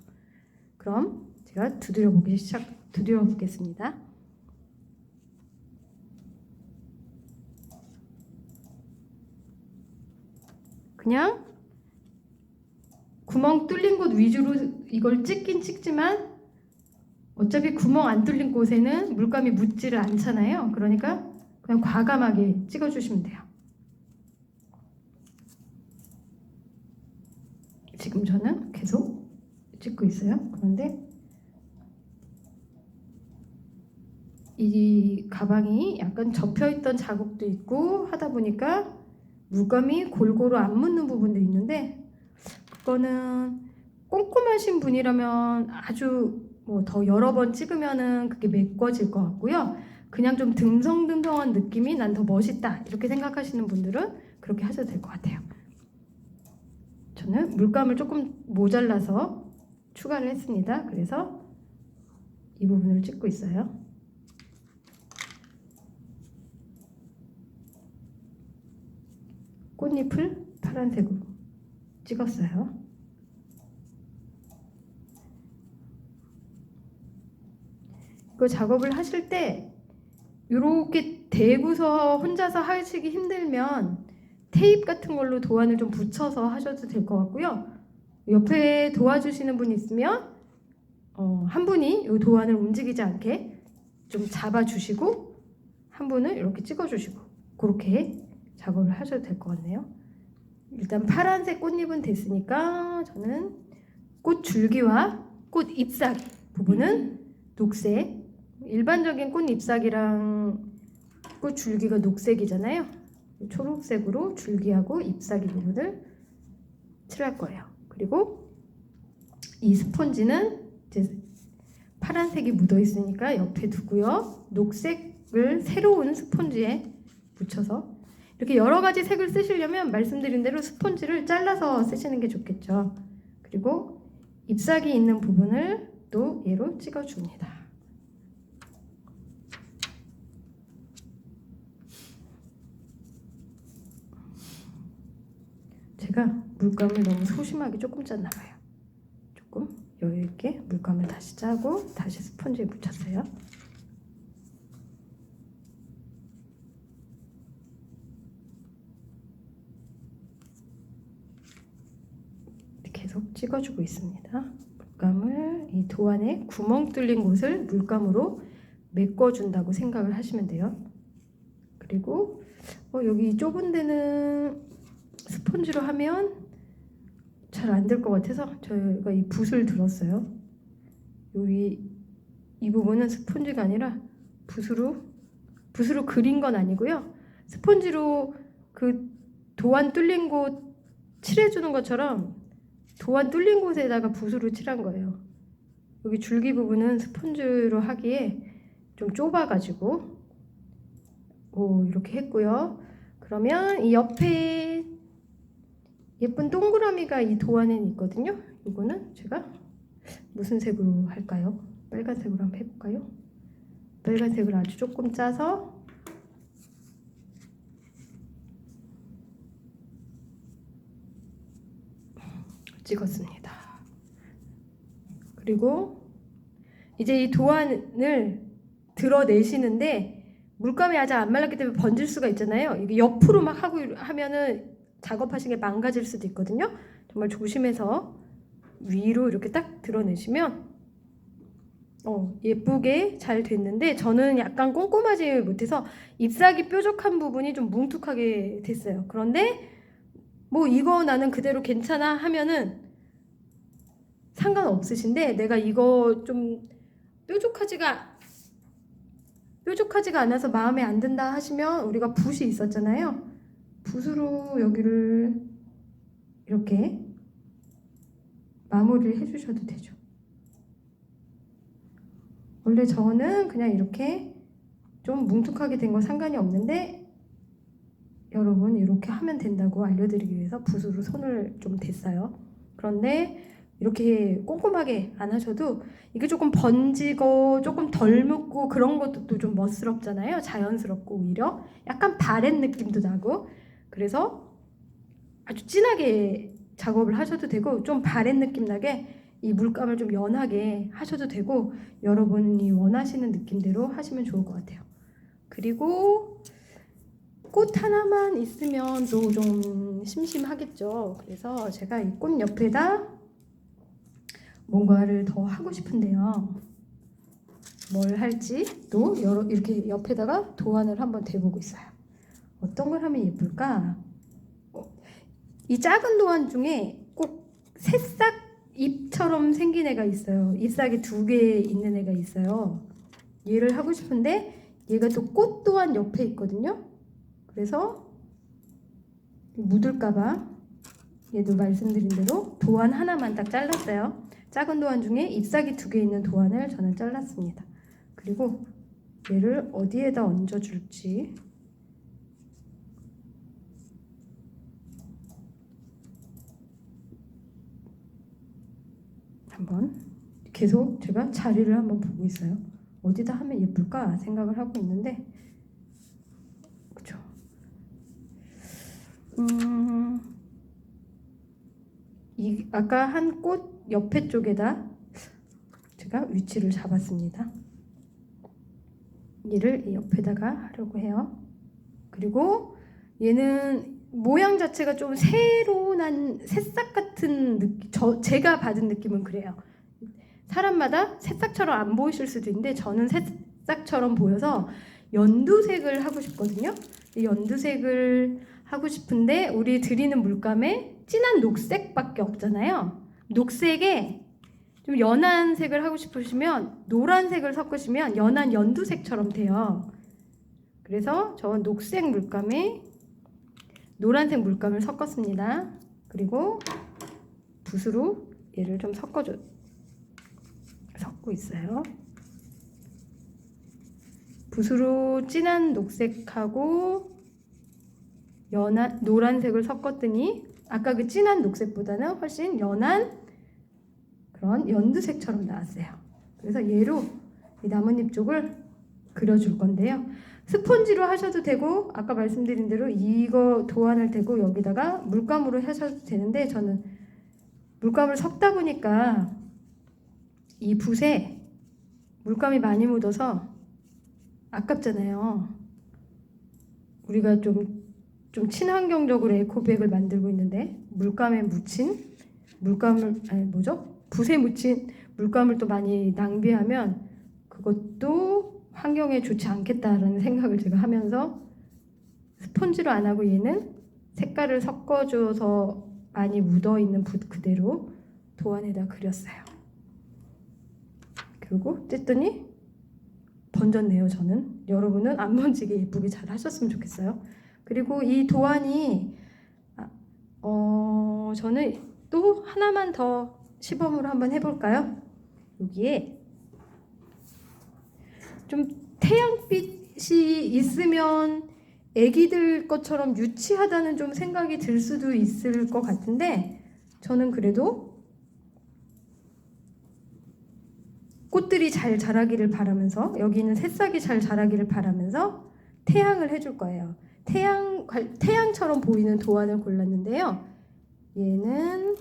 그럼 제가 두드려 보겠습니다. 그냥 구멍 뚫린 곳 위주로 이걸 찍긴 찍지만 어차피 구멍 안 뚫린 곳에는 물감이 묻지를 않잖아요. 그러니까 그냥 과감하게 찍어주시면 돼요. 지금 저는 계속 찍고 있어요. 그런데 이 가방이 약간 접혀있던 자국도 있고 하다 보니까 물감이 골고루 안 묻는 부분도 있는데 그거는 꼼꼼하신 분이라면 아주 뭐 더 여러 번 찍으면은 그게 메꿔질 것 같고요. 그냥 좀 듬성듬성한 느낌이 난 더 멋있다 이렇게 생각하시는 분들은 그렇게 하셔도 될 것 같아요. 저는 물감을 조금 모자라서 추가를 했습니다. 그래서 이 부분을 찍고 있어요. 꽃잎을 파란색으로 찍었어요. 이거 작업을 하실 때 이렇게 대고서 혼자서 하시기 힘들면 테이프 같은 걸로 도안을 좀 붙여서 하셔도 될 것 같고요. 옆에 도와주시는 분이 있으면 한 분이 이 도안을 움직이지 않게 좀 잡아주시고 한 분은 이렇게 찍어주시고 그렇게 작업을 하셔도 될 것 같네요. 일단 파란색 꽃잎은 됐으니까 저는 꽃 줄기와 꽃 잎사귀 부분은 녹색, 일반적인 꽃 잎사귀랑 꽃 줄기가 녹색이잖아요. 초록색으로 줄기하고 잎사귀 부분을 칠할 거예요. 그리고 이 스펀지는 이제 파란색이 묻어 있으니까 옆에 두고요. 녹색을 새로운 스펀지에 묻혀서 이렇게 여러 가지 색을 쓰시려면 말씀드린 대로 스펀지를 잘라서 쓰시는 게 좋겠죠. 그리고 잎사귀 있는 부분을 또 얘로 찍어줍니다. 제가 물감을 너무 소심하게 조금 짰나 봐요. 조금 여유 있게 물감을 다시 짜고 다시 스펀지에 묻혔어요. 계속 찍어주고 있습니다. 물감을 이 도안에 구멍 뚫린 곳을 물감으로 메꿔준다고 생각을 하시면 돼요. 그리고 여기 좁은 데는 스펀지로 하면 잘 안 될 것 같아서 저희가 이 붓을 들었어요. 여기 이 부분은 스펀지가 아니라 붓으로 그린 건 아니고요. 스펀지로 그 도안 뚫린 곳 칠해주는 것처럼 도안 뚫린 곳에다가 붓으로 칠한 거예요. 여기 줄기 부분은 스펀지로 하기에 좀 좁아가지고 이렇게 했고요. 그러면 이 옆에 예쁜 동그라미가 이 도안에는 있거든요. 이거는 제가 무슨 색으로 할까요? 빨간색으로 한번 해볼까요? 빨간색을 아주 조금 짜서 찍었습니다. 그리고 이제 이 도안을 드러내시는데 물감이 아직 안 말랐기 때문에 번질 수가 있잖아요. 이게 옆으로 막 하면은 작업하시는 게 망가질 수도 있거든요. 정말 조심해서 위로 이렇게 딱 드러내시면 예쁘게 잘 됐는데 저는 약간 꼼꼼하지 못해서 잎사귀 뾰족한 부분이 좀 뭉툭하게 됐어요. 그런데 뭐 이거 나는 그대로 괜찮아 하면은 상관없으신데 내가 이거 좀 뾰족하지가 않아서 마음에 안 든다 하시면 우리가 붓이 있었잖아요. 붓으로 여기를 이렇게 마무리를 해주셔도 되죠. 원래 저는 그냥 이렇게 좀 뭉툭하게 된 건 상관이 없는데 여러분 이렇게 하면 된다고 알려드리기 위해서 붓으로 손을 좀 댔어요. 그런데 이렇게 꼼꼼하게 안 하셔도 이게 조금 번지고 조금 덜 묻고 그런 것도 또 좀 멋스럽잖아요. 자연스럽고 오히려 약간 바랜 느낌도 나고 그래서 아주 진하게 작업을 하셔도 되고 좀 바랜 느낌 나게 이 물감을 좀 연하게 하셔도 되고 여러분이 원하시는 느낌대로 하시면 좋을 것 같아요. 그리고 꽃 하나만 있으면 또 좀 심심하겠죠. 그래서 제가 이 꽃 옆에다 뭔가를 더 하고 싶은데요. 뭘 할지 또 이렇게 옆에다가 도안을 한번 대보고 있어요. 어떤 걸 하면 예쁠까? 이 작은 도안 중에 꼭 새싹 잎처럼 생긴 애가 있어요. 잎사귀 2개 있는 애가 있어요. 얘를 하고 싶은데 얘가 또 꽃 도안 옆에 있거든요. 그래서 묻을까봐 얘도 말씀드린 대로 도안 하나만 딱 잘랐어요. 작은 도안 중에 잎사귀 2개 있는 도안을 저는 잘랐습니다. 그리고 얘를 어디에다 얹어줄지 한번 계속 제가 자리를 한번 보고 있어요. 어디다 하면 예쁠까 생각을 하고 있는데 그쵸? 아까 한 꽃 옆에 쪽에다 제가 위치를 잡았습니다. 얘를 이 옆에다가 하려고 해요. 그리고 얘는 모양 자체가 좀 새로 난 새싹 같은 느낌, 제가 받은 느낌은 그래요. 사람마다 새싹처럼 안 보이실 수도 있는데 저는 새싹처럼 보여서 연두색을 하고 싶거든요. 이 연두색을 하고 싶은데 우리 드리는 물감에 진한 녹색밖에 없잖아요. 녹색에 좀 연한 색을 하고 싶으시면 노란색을 섞으시면 연한 연두색처럼 돼요. 그래서 저 녹색 물감에 노란색 물감을 섞었습니다. 그리고 붓으로 얘를 좀 섞고 있어요. 붓으로 진한 녹색하고 연한 노란색을 섞었더니 아까 그 진한 녹색보다는 훨씬 연한 그런 연두색처럼 나왔어요. 그래서 얘로 이 나뭇잎 쪽을 그려줄 건데요. 스펀지로 하셔도 되고 아까 말씀드린 대로 이거 도안을 대고 여기다가 물감으로 하셔도 되는데 저는 물감을 섞다 보니까 이 붓에 물감이 많이 묻어서 아깝잖아요. 우리가 좀 친환경적으로 에코백을 만들고 있는데 물감에 묻힌 붓에 묻힌 물감을 또 많이 낭비하면 그것도 환경에 좋지 않겠다라는 생각을 제가 하면서 스펀지로 안 하고 얘는 색깔을 섞어줘서 많이 묻어있는 붓 그대로 도안에다 그렸어요. 그리고 뗐더니 번졌네요. 저는. 여러분은 안 번지게 예쁘게 잘 하셨으면 좋겠어요. 그리고 이 도안이 저는 또 하나만 더 시범으로 한번 해볼까요? 여기에 좀 태양빛이 있으면 애기들 것처럼 유치하다는 좀 생각이 들 수도 있을 것 같은데 저는 그래도 꽃들이 잘 자라기를 바라면서 여기는 새싹이 잘 자라기를 바라면서 태양을 해줄 거예요. 태양처럼 보이는 도안을 골랐는데요. 얘는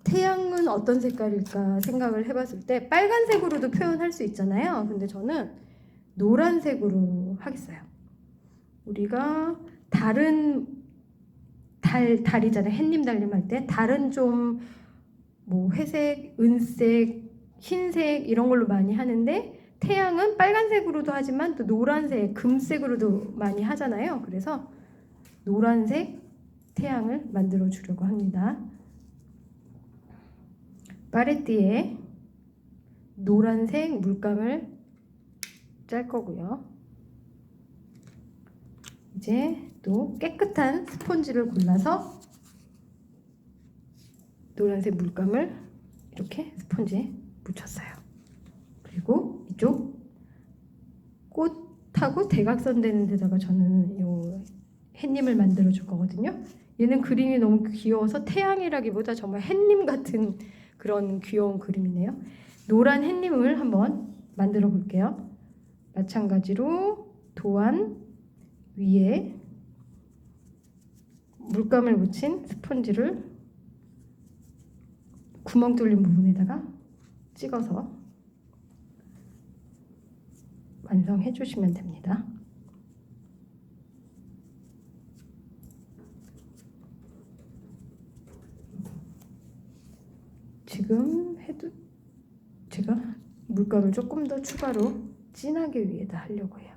태양은 어떤 색깔일까 생각을 해봤을 때 빨간색으로도 표현할 수 있잖아요. 근데 저는 노란색으로 하겠어요. 우리가 다른 달이잖아요. 햇님 달님할 때 달은 좀 뭐 회색, 은색, 흰색 이런 걸로 많이 하는데 태양은 빨간색으로도 하지만 또 노란색, 금색으로도 많이 하잖아요. 그래서 노란색 태양을 만들어 주려고 합니다. 파레트에 노란색 물감을 짤 거고요. 이제 또 깨끗한 스펀지를 골라서 노란색 물감을 이렇게 스펀지에 묻혔어요. 그리고 이쪽 꽃하고 대각선 되는 데다가 저는 요 햇님을 만들어 줄 거거든요. 얘는 그림이 너무 귀여워서 태양이라기보다 정말 햇님 같은 그런 귀여운 그림이네요. 노란 햇님을 한번 만들어 볼게요. 마찬가지로 도안 위에 물감을 묻힌 스펀지를 구멍 뚫린 부분에다가 찍어서 완성해 주시면 됩니다. 지금 해도 제가 물감을 조금 더 추가로 진하게 위에다 하려고 해요.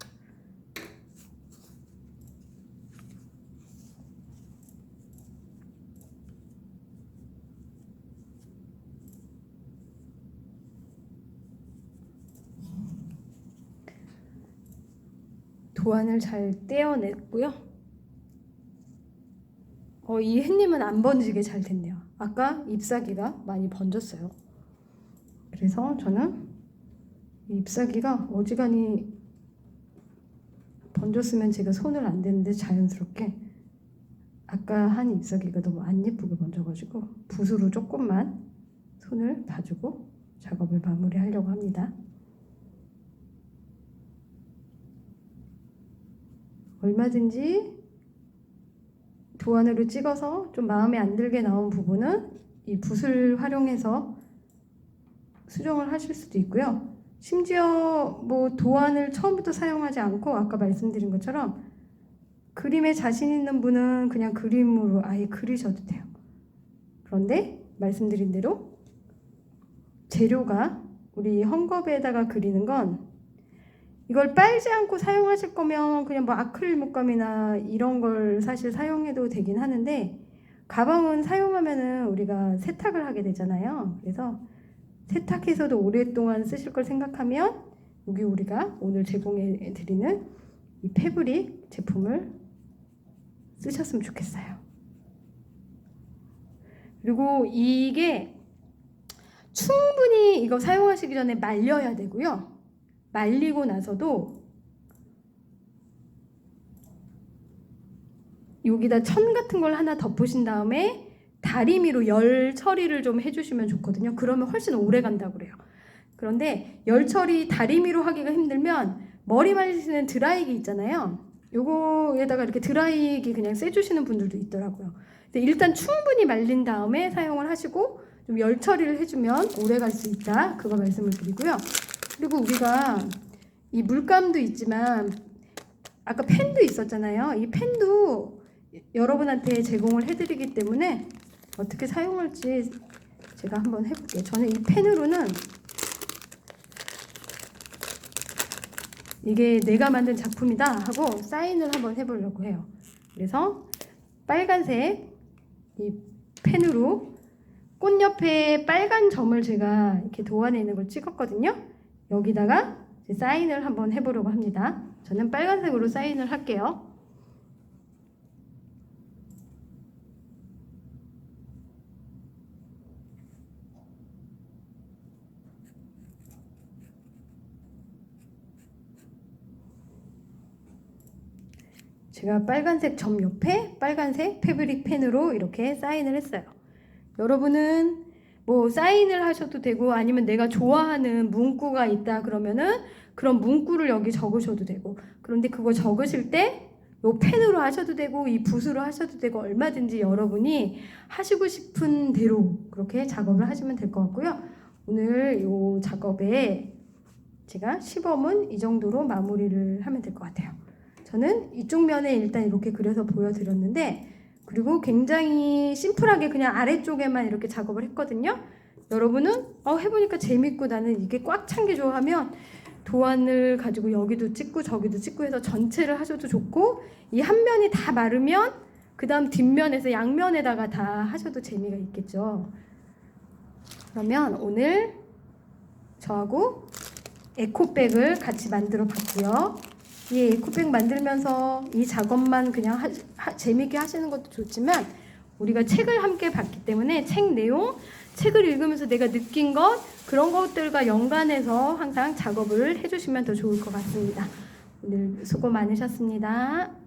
도안을 잘 떼어냈고요. 이 햇님은 안 번지게 잘 됐네요. 아까 잎사귀가 많이 번졌어요. 그래서 저는 잎사귀가 어지간히 번졌으면 제가 손을 안 대는데 자연스럽게 아까 한 잎사귀가 너무 안 예쁘게 번져가지고 붓으로 조금만 손을 봐주고 작업을 마무리하려고 합니다. 얼마든지 도안으로 찍어서 좀 마음에 안 들게 나온 부분은 이 붓을 활용해서 수정을 하실 수도 있고요. 심지어 뭐 도안을 처음부터 사용하지 않고 아까 말씀드린 것처럼 그림에 자신 있는 분은 그냥 그림으로 아예 그리셔도 돼요. 그런데 말씀드린 대로 재료가 우리 헝겊에다가 그리는 건 이걸 빨지 않고 사용하실 거면 그냥 뭐 아크릴 물감이나 이런 걸 사실 사용해도 되긴 하는데 가방은 사용하면은 우리가 세탁을 하게 되잖아요. 그래서 세탁해서도 오랫동안 쓰실 걸 생각하면 여기 우리가 오늘 제공해 드리는 이 패브릭 제품을 쓰셨으면 좋겠어요. 그리고 이게 충분히 이거 사용하시기 전에 말려야 되고요. 말리고 나서도 여기다 천 같은 걸 하나 덮으신 다음에 다리미로 열 처리를 좀 해주시면 좋거든요. 그러면 훨씬 오래 간다고 그래요. 그런데 열 처리 다리미로 하기가 힘들면 머리 말리시는 드라이기 있잖아요. 요거에다가 이렇게 드라이기 그냥 쐬주시는 분들도 있더라고요. 근데 일단 충분히 말린 다음에 사용을 하시고 좀 열 처리를 해주면 오래 갈 수 있다. 그거 말씀을 드리고요. 그리고 우리가 이 물감도 있지만 아까 펜도 있었잖아요. 이 펜도 여러분한테 제공을 해드리기 때문에 어떻게 사용할지 제가 한번 해볼게요. 저는 이 펜으로는 이게 내가 만든 작품이다 하고 사인을 한번 해보려고 해요. 그래서 빨간색 이 펜으로 꽃 옆에 빨간 점을 제가 이렇게 도안에 있는 걸 찍었거든요. 여기다가 사인을 한번 해보려고 합니다. 저는 빨간색으로 사인을 할게요. 제가 빨간색 점 옆에 빨간색 패브릭 펜으로 이렇게 사인을 했어요. 여러분은 뭐 사인을 하셔도 되고 아니면 내가 좋아하는 문구가 있다 그러면은 그런 문구를 여기 적으셔도 되고, 그런데 그거 적으실 때 요 펜으로 하셔도 되고 이 붓으로 하셔도 되고 얼마든지 여러분이 하시고 싶은 대로 그렇게 작업을 하시면 될 것 같고요. 오늘 요 작업에 제가 시범은 이 정도로 마무리를 하면 될 것 같아요. 저는 이쪽 면에 일단 이렇게 그려서 보여드렸는데, 그리고 굉장히 심플하게 그냥 아래쪽에만 이렇게 작업을 했거든요. 여러분은 해보니까 재밌고 나는 이게 꽉 찬 게 좋아하면 도안을 가지고 여기도 찍고 저기도 찍고 해서 전체를 하셔도 좋고, 이 한 면이 다 마르면 그 다음 뒷면에서 양면에다가 다 하셔도 재미가 있겠죠. 그러면 오늘 저하고 에코백을 같이 만들어 봤고요. 이 에코백 만들면서 이 작업만 그냥 재미있게 하시는 것도 좋지만, 우리가 책을 함께 봤기 때문에 책 내용, 책을 읽으면서 내가 느낀 것, 그런 것들과 연관해서 항상 작업을 해주시면 더 좋을 것 같습니다. 오늘 수고 많으셨습니다.